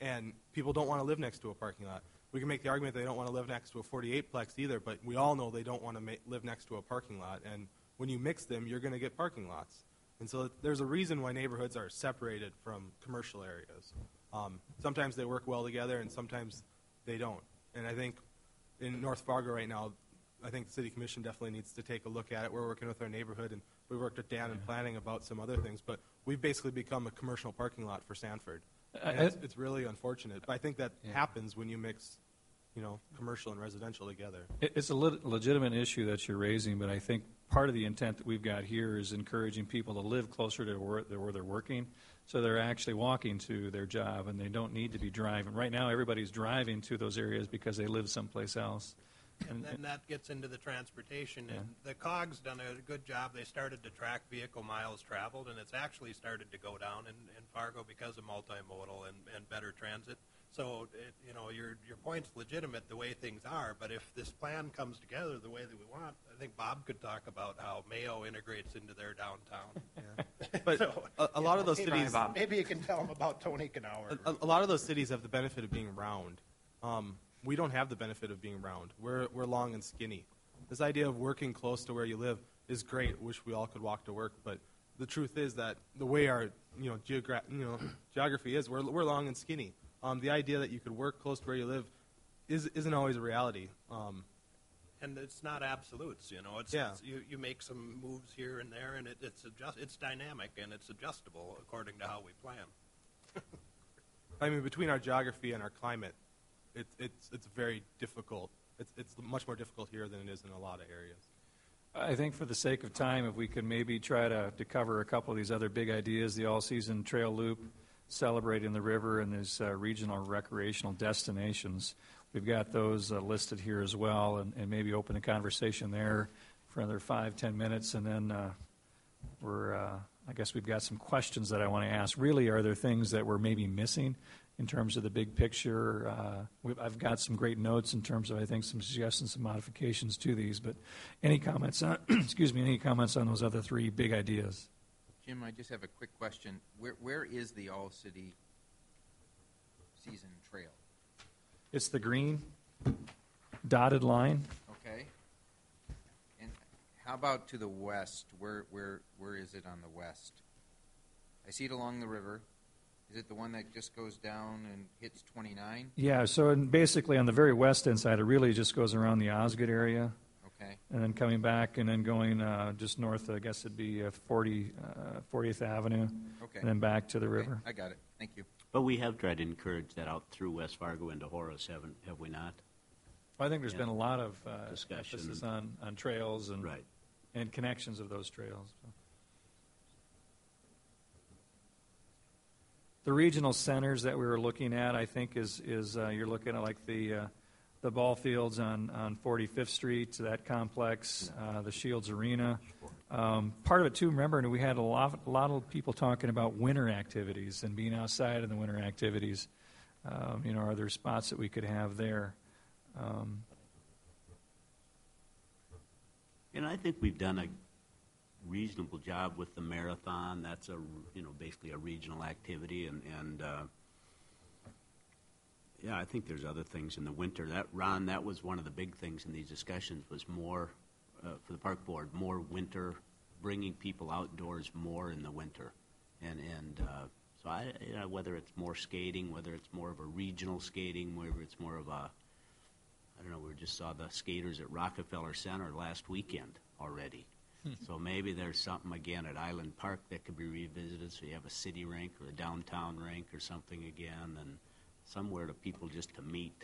And people don't want to live next to a parking lot. We can make the argument they don't want to live next to a 48-plex either, but we all know they don't want to live next to a parking lot. And when you mix them, you're going to get parking lots. And so there's a reason why neighborhoods are separated from commercial areas. Sometimes they work well together, and sometimes they don't. And I think in North Fargo right now, I think the City Commission definitely needs to take a look at it. We're working with our neighborhood, and we worked with Dan in planning about some other things. But we've basically become a commercial parking lot for Sanford. It's really unfortunate. But I think that happens when you mix, commercial and residential together. It's a legitimate issue that you're raising, but I think part of the intent that we've got here is encouraging people to live closer to where they're working. So they're actually walking to their job, and they don't need to be driving. Right now, everybody's driving to those areas because they live someplace else. And then that gets into the transportation. Yeah. And the COG's done a good job. They started to track vehicle miles traveled, and it's actually started to go down in Fargo because of multimodal and better transit. So, your point's legitimate the way things are, but if this plan comes together the way that we want, I think Bob could talk about how Mayo integrates into their downtown. Yeah. But a lot of those cities... Maybe you can tell them about Tony Knauer. A lot of those cities have the benefit of being round. We don't have the benefit of being round. We're long and skinny. This idea of working close to where you live is great. Wish we all could walk to work, but the truth is that the way our geography is, we're long and skinny. The idea that you could work close to where you live isn't always a reality. And it's not absolutes, It's, Yeah. you make some moves here and there, and it's dynamic and it's adjustable according to how we plan. I mean, between our geography and our climate, it's very difficult. It's much more difficult here than it is in a lot of areas. I think for the sake of time, if we could maybe try to cover a couple of these other big ideas, the all-season trail loop, celebrating the river, and these regional recreational destinations. We've got those listed here as well, and maybe open a conversation there for another 5-10 minutes, and then I guess we've got some questions that I want to ask. Really, are there things that we're maybe missing in terms of the big picture? I've got some great notes in terms of, I think, some suggestions, some modifications to these, but any comments on, any comments on those other three big ideas? Jim, I just have a quick question. Where is the all-city season trail? It's the green dotted line. Okay. And how about to the west? Where is it on the west? I see it along the river. Is it the one that just goes down and hits 29? Yeah, so basically on the very west end side, it really just goes around the Osgood area. Okay. And then coming back and then going just north, I guess it'd be 40th Avenue. Okay. And then back to the river. I got it. Thank you. But we have tried to encourage that out through West Fargo into Horace, have we not? Well, I think there's been a lot of discussion, emphasis on trails and right. and connections of those trails. So. The regional centers that we were looking at, I think, is you're looking at like the ball fields on 45th Street, that complex, the Shields Arena. Part of it, too, remember, we had a lot of people talking about winter activities and being outside in the winter activities. Are there spots that we could have there? And I think we've done a reasonable job with the marathon. That's basically a regional activity, and yeah, I think there's other things in the winter. Ron, that was one of the big things in these discussions was more for the park board, more winter, bringing people outdoors more in the winter, and so whether it's more skating, whether it's more of a regional skating, whether it's more of a we just saw the skaters at Rockefeller Center last weekend already. So maybe there's something, again, at Island Park that could be revisited, so you have a city rink or a downtown rink or something again, and somewhere to people just to meet.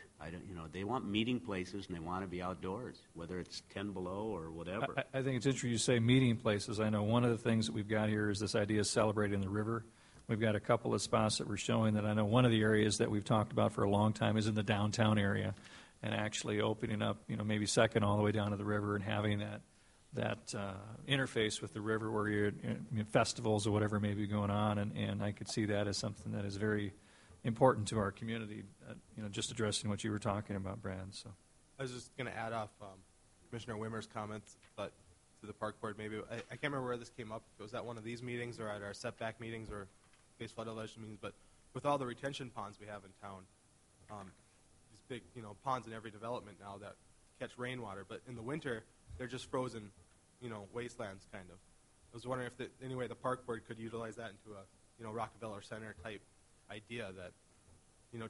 They want meeting places and they want to be outdoors, whether it's 10 below or whatever. I think it's interesting you say meeting places. I know one of the things that we've got here is this idea of celebrating the river. We've got a couple of spots that we're showing that I know one of the areas that we've talked about for a long time is in the downtown area, and actually opening up, maybe second all the way down to the river and having that interface with the river where you're festivals or whatever may be going on, and I could see that as something that is very important to our community, just addressing what you were talking about, Brad. So I was just going to add off Commissioner Wimmer's comments, but to the park board maybe. I can't remember where this came up. If it was at one of these meetings or at our setback meetings or base flood elevation meetings, but with all the retention ponds we have in town, these big ponds in every development now that catch rainwater, but in the winter they're just frozen wastelands kind of. I was wondering if any way the park board could utilize that into a Rockefeller Center type idea that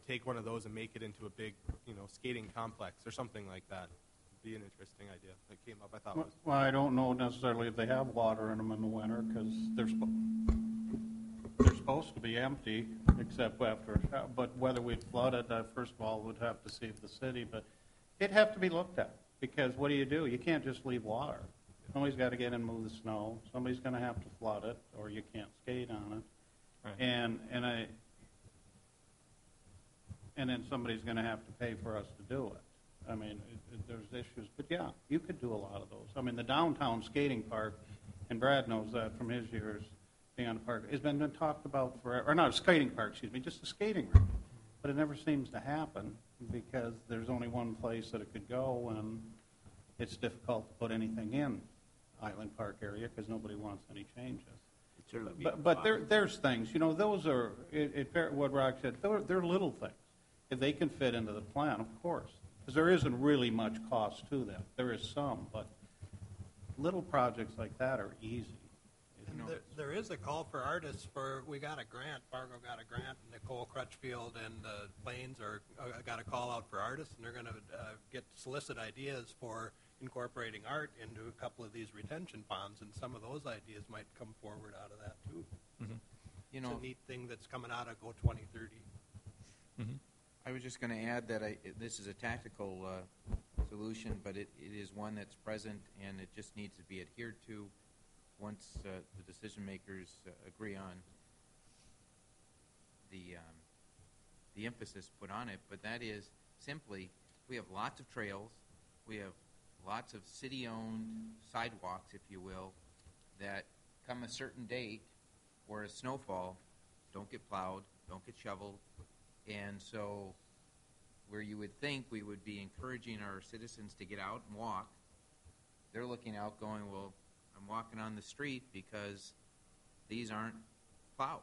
take one of those and make it into a big skating complex or something like that. Would be an interesting idea that came up. I thought was well, I don't know necessarily if they have water in them in the winter because they're supposed to be empty except after. But whether we'd flood it, first of all, would have to see the city, but it'd have to be looked at because what do? You can't just leave water. Somebody's got to get in and move the snow. Somebody's going to have to flood it, or you can't skate on it. Right. And then somebody's going to have to pay for us to do it. I mean, there's issues, but yeah, you could do a lot of those. I mean, the downtown skating park, and Brad knows that from his years being on the park, has been talked about forever. Or not a skating park, excuse me, just a skating rink. But it never seems to happen because there's only one place that it could go, and it's difficult to put anything in Island Park area because nobody wants any changes. But there's things, you know, those are, what Rock said, they're little things. If they can fit into the plan, of course. Because there isn't really much cost to them. There is some, but little projects like that are easy. And there is a call for artists we got a grant, Fargo got a grant, and Nicole Crutchfield and Plains got a call out for artists, and they're going to solicit ideas for incorporating art into a couple of these retention ponds, and some of those ideas might come forward out of that too. Mm-hmm. You know, it's a neat thing that's coming out of Go2030. Mm-hmm. I was just going to add that this is a tactical solution, but it is one that's present, and it just needs to be adhered to once the decision makers agree on the emphasis put on it. But that is simply, we have lots of trails, we have lots of city-owned sidewalks, if you will, that come a certain date or a snowfall, don't get plowed, don't get shoveled, and so where you would think we would be encouraging our citizens to get out and walk, they're looking out going, well, I'm walking on the street because these aren't plowed.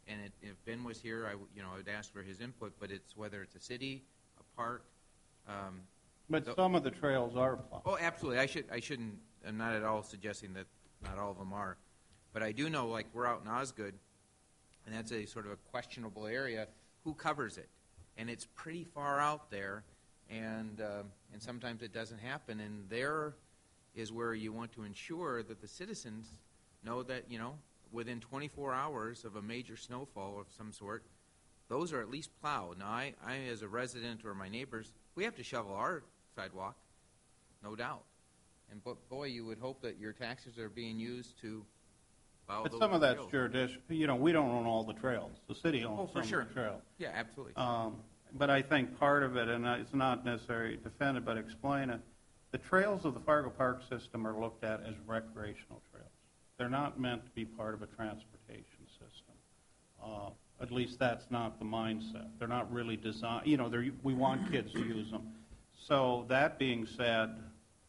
And if Ben was here, I'd ask for his input, but it's whether it's a city, a park. But some of the trails are plowed. Oh, absolutely. I'm not at all suggesting that not all of them are. But I do know, like, we're out in Osgood, and that's a sort of a questionable area. Who covers it? And it's pretty far out there, and sometimes it doesn't happen. And there is where you want to ensure that the citizens know that, within 24 hours of a major snowfall of some sort, those are at least plowed. Now, I as a resident or my neighbors, we have to shovel our sidewalk, no doubt. And boy, you would hope that your taxes are being used to plow But those some of that's trails. jurisdiction. We don't own all the trails. The city owns some of the trails. Yeah, absolutely. But I think part of it, and it's not necessarily defended, but explain it, the trails of the Fargo Park system are looked at as recreational trails. They're not meant to be part of a transportation system. At least that's not the mindset. They're not really designed, we want kids to use them. So that being said,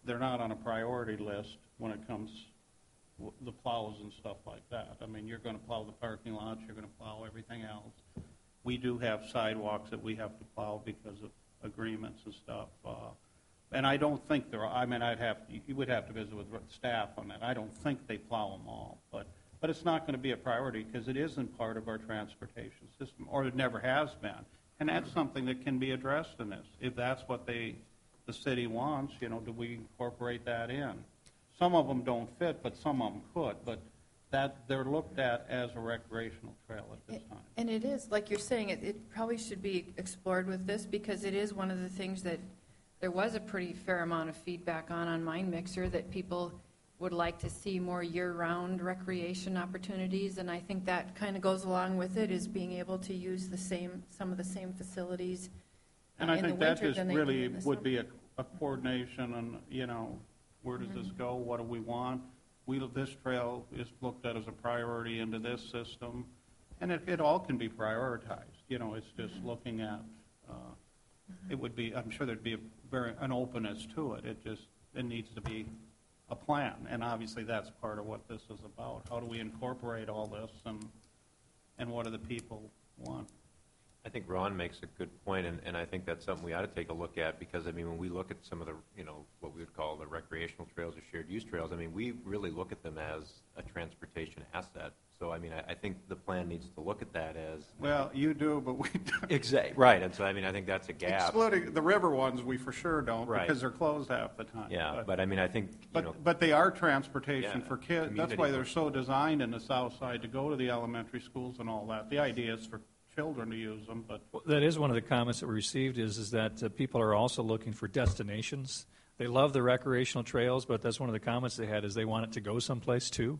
they're not on a priority list when it comes the plows and stuff like that. I mean, you're going to plow the parking lots, you're going to plow everything else. We do have sidewalks that we have to plow because of agreements and stuff. And I don't think there are, you would have to visit with staff on that. I don't think they plow them all. But it's not going to be a priority because it isn't part of our transportation system, or it never has been. And that's something that can be addressed in this. If that's what the city wants, do we incorporate that in? Some of them don't fit, but some of them could. But that they're looked at as a recreational trail at this time. And it is, like you're saying, it probably should be explored with this because it is one of the things that there was a pretty fair amount of feedback on Mind Mixer that people would like to see more year-round recreation opportunities, and I think that kind of goes along with it, is being able to use some of the same facilities and I in the think that winter just than they do really in the would summer. be a coordination and, where does this go? What do we want? This trail is looked at as a priority into this system, and it all can be prioritized. It's just looking at, it would be, I'm sure there'd be an openness to it. It needs to be a plan, and obviously that's part of what this is about. How do we incorporate all this, and what do the people want? I think Ron makes a good point, and I think that's something we ought to take a look at because, when we look at some of the, what we would call the recreational trails or shared use trails, we really look at them as a transportation asset. So, I think the plan needs to look at that as... Well, you do, but we don't. Exactly. Right, and so, I think that's a gap. Excluding the river ones, we for sure don't, right, because they're closed half the time. Yeah, but I think... But they are transportation for kids. That's why they're community. so designed in the south side to go to the elementary schools and all that. The idea is for children to use them, but... Well, that is one of the comments that we received is that people are also looking for destinations. They love the recreational trails, but that's one of the comments they had is they want it to go someplace too.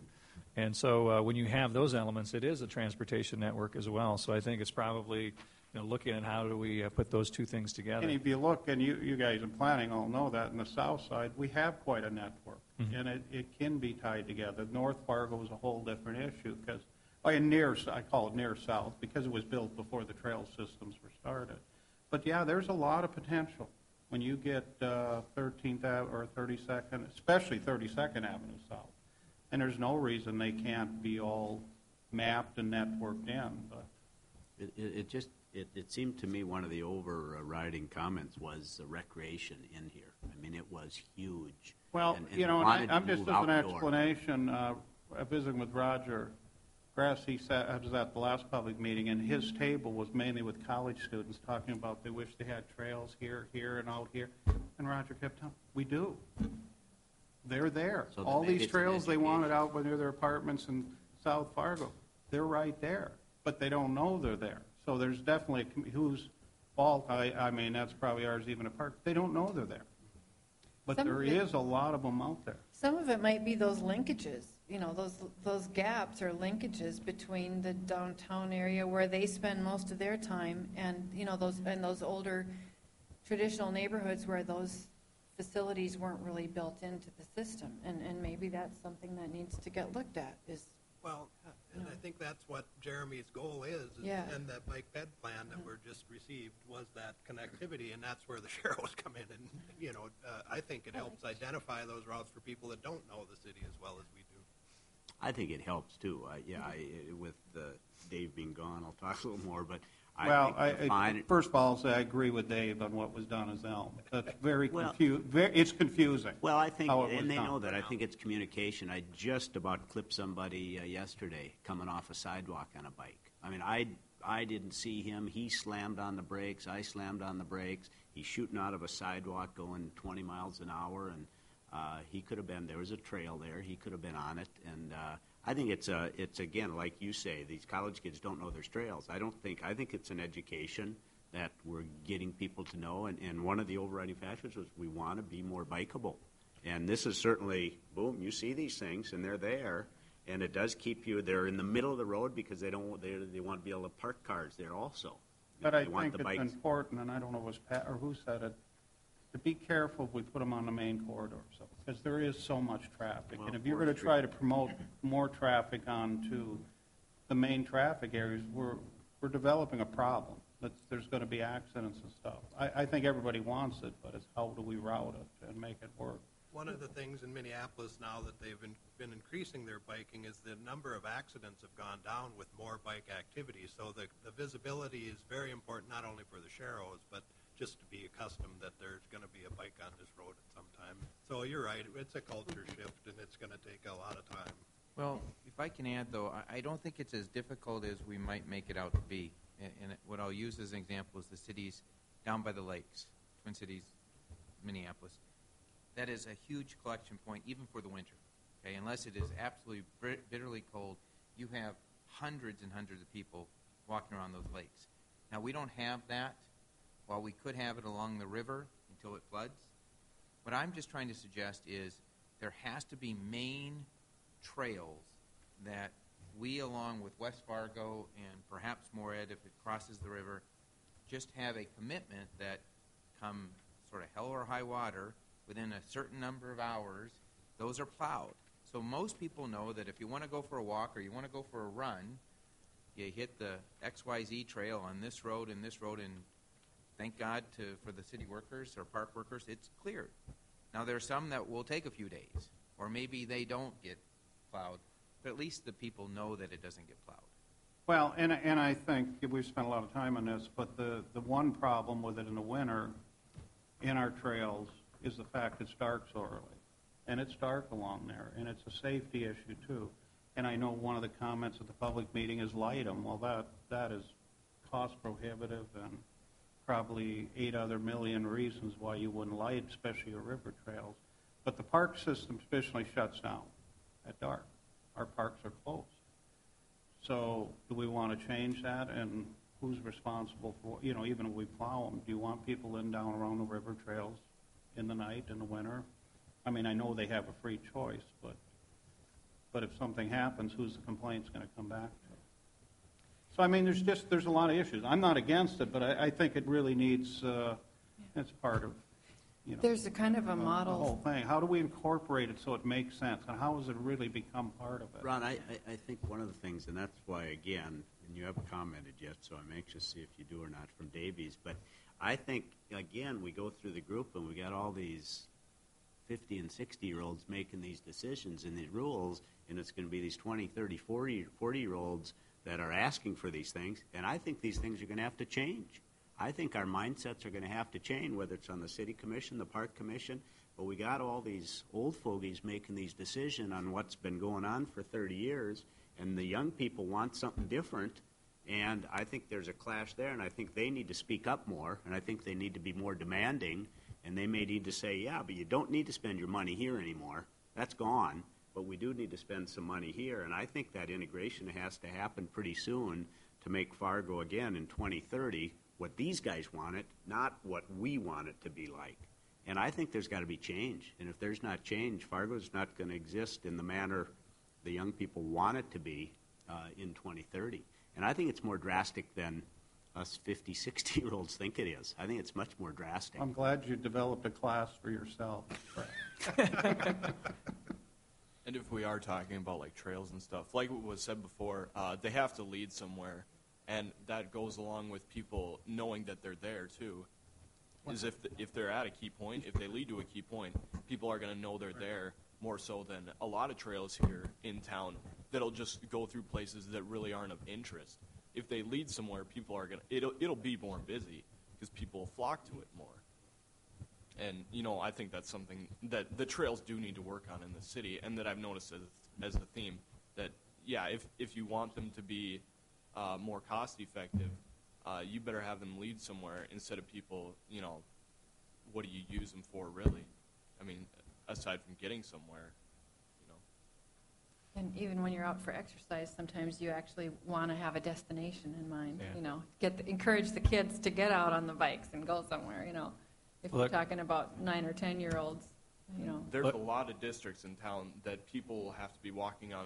And so when you have those elements, it is a transportation network as well. So I think it's probably looking at how do we put those two things together. And if you look, and you guys in planning all know that, in the south side, we have quite a network, and it can be tied together. North Fargo is a whole different issue because, I call it near south because it was built before the trail systems were started. But yeah, there's a lot of potential when you get 13th or 32nd, especially 32nd Avenue South. And there's no reason they can't be all mapped and networked in. But It seemed to me one of the overriding comments was the recreation in here. I mean, it was huge. Well, I'm just as an explanation, visiting with Roger Grass, I was at the last public meeting, and his table was mainly with college students talking about they wish they had trails here, and out here. And Roger kept telling we do. They're there. So all these trails they wanted out near their apartments in South Fargo, they're right there. But they don't know they're there. So there's definitely whose fault, I mean, that's probably ours even apart. They don't know they're there. But there is a lot of them out there. Some of it might be those linkages, those gaps or linkages between the downtown area where they spend most of their time and, those older traditional neighborhoods where those facilities weren't really built into the system. And maybe that's something that needs to get looked at is. Well, and I think that's what Jeremy's goal is and that bike ped plan that we're just received was that connectivity, and that's where the sheriffs come in. And, I think it helps identify those routes for people that don't know the city as well as we do. I think it helps, too. With Dave being gone, I'll talk a little more, but first of all, I'll say I agree with Dave on what was done as Elm. That's it's confusing. Well, I think, and they know that. I think it's communication. I just about clipped somebody yesterday coming off a sidewalk on a bike. I mean, I didn't see him. He slammed on the brakes. I slammed on the brakes. He's shooting out of a sidewalk going 20 miles an hour, and he could have been. There was a trail there. He could have been on it, and I think it's again, like you say, these college kids don't know their trails. I think it's an education that we're getting people to know, and one of the overriding factors was we want to be more bikeable. And this is certainly, boom, you see these things, and they're there, and it does keep you, they're in the middle of the road because they want to be able to park cars there also. But I think it's important, and I don't know if it was Pat or who said it, to be careful if we put them on the main corridor, because there is so much traffic. And if you're going to try to promote more traffic onto the main traffic areas, we're developing a problem. There's going to be accidents and stuff. I think everybody wants it, but it's how do we route it and make it work? One of the things in Minneapolis now that they've been increasing their biking is the number of accidents have gone down with more bike activity. So the visibility is very important, not only for the sheriffs, but just to be accustomed that there's going to be a bike on this road at some time. So you're right, it's a culture shift, and it's going to take a lot of time. Well, if I can add, though, I don't think it's as difficult as we might make it out to be. And what I'll use as an example is the cities down by the lakes, Twin Cities, Minneapolis. That is a huge collection point, even for the winter. Okay, unless it is absolutely bitterly cold, you have hundreds and hundreds of people walking around those lakes. Now, we don't have that. While we could have it along the river until it floods, what I'm just trying to suggest is there has to be main trails that we, along with West Fargo and perhaps Morehead, if it crosses the river, just have a commitment that come sort of hell or high water, within a certain number of hours, those are plowed. So most people know that if you want to go for a walk or you want to go for a run, you hit the XYZ trail on this road and this road, and thank God for the city workers or park workers, it's cleared. Now, there are some that will take a few days, or maybe they don't get plowed, but at least the people know that it doesn't get plowed. Well, and I think we've spent a lot of time on this, but the one problem with it in the winter in our trails is the fact it's dark so early. And it's dark along there, and it's a safety issue, too. And I know one of the comments at the public meeting is light them. Well, that is cost prohibitive and probably 8 other million reasons why you wouldn't light, especially your river trails. But the park system especially shuts down at dark. Our parks are closed. So do we want to change that? And who's responsible for, even if we plow them, do you want people in down around the river trails in the night, in the winter? I mean, I know they have a free choice, but But if something happens, who's the complaint's going to come back to? So, I mean, there's a lot of issues. I'm not against it, but I think it really needs, it's part of, There's a kind of a model. The whole thing. How do we incorporate it so it makes sense? And how does it really become part of it? Ron, I think one of the things, and that's why, again, and you haven't commented yet, so I'm anxious to see if you do or not from Davies, but I think, again, we go through the group and we got all these 50 and 60-year-olds making these decisions and these rules, and it's going to be these 20, 30, 40-year-olds that are asking for these things, and I think these things are going to have to change. I think our mindsets are going to have to change, whether it's on the city commission, the park commission, but we got all these old fogies making these decisions on what's been going on for 30 years, and the young people want something different, and I think there's a clash there, and I think they need to speak up more, and I think they need to be more demanding, and they may need to say, yeah, but you don't need to spend your money here anymore. That's gone, but we do need to spend some money here, and I think that integration has to happen pretty soon to make Fargo, again, in 2030, what these guys want it, not what we want it to be like. And I think there's got to be change. And if there's not change, Fargo's not going to exist in the manner the young people want it to be in 2030. And I think it's more drastic than us 50, 60-year-olds think it is. I think it's much more drastic. I'm glad you developed a class for yourself. And if we are talking about like trails and stuff, like what was said before, they have to lead somewhere. And that goes along with people knowing that they're there, too. Is if they're at a key point, if they lead to a key point, people are going to know they're there more so than a lot of trails here in town that'll just go through places that really aren't of interest. If they lead somewhere, people are going to, it'll be more busy because people flock to it more. And, I think that's something that the trails do need to work on in the city, and that I've noticed as a theme, that, yeah, if you want them to be more cost-effective, you better have them lead somewhere instead of people, what do you use them for, really? I mean, aside from getting somewhere, And even when you're out for exercise, sometimes you actually want to have a destination in mind, encourage the kids to get out on the bikes and go somewhere, If we're talking about 9 or 10-year-olds, There's a lot of districts in town that people will have to be walking on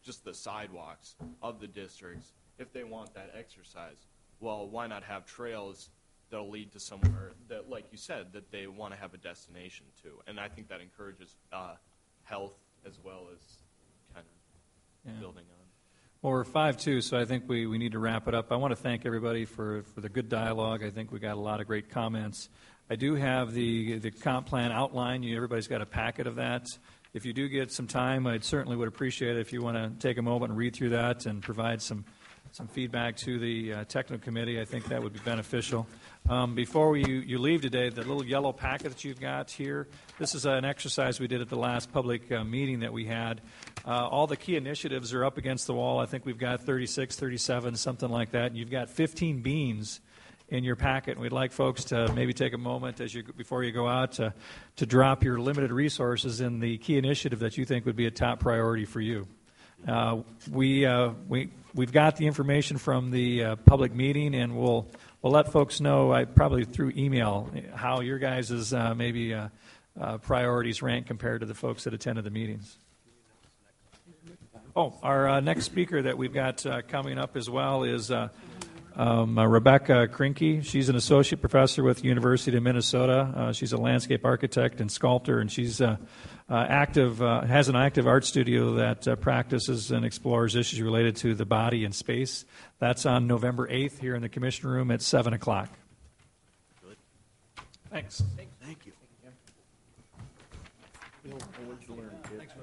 just the sidewalks of the districts if they want that exercise. Well, why not have trails that'll lead to somewhere that, like you said, that they want to have a destination to? And I think that encourages health as well as kind of building on. Well, we're 5-2, so I think we need to wrap it up. I want to thank everybody for the good dialogue. I think we got a lot of great comments. I do have the comp plan outline. Everybody's got a packet of that. If you do get some time, I certainly would appreciate it if you want to take a moment and read through that and provide some feedback to the technical committee. I think that would be beneficial. Before you leave today, the little yellow packet that you've got here, this is an exercise we did at the last public meeting that we had. All the key initiatives are up against the wall. I think we've got 36, 37, something like that. And you've got 15 beans in your packet. And we'd like folks to maybe take a moment before you go out to drop your limited resources in the key initiative that you think would be a top priority for you. We've got the information from the public meeting, and we'll let folks know, probably through email, how your guys' maybe priorities rank compared to the folks that attended the meetings. Our next speaker that we've got coming up as well is Rebecca Krinke. She's an associate professor with the University of Minnesota. She's a landscape architect and sculptor, and she's has an active art studio that practices and explores issues related to the body and space. That's on November 8th here in the Commission Room at 7 o'clock. Good. Thanks. Thank you. Thanks for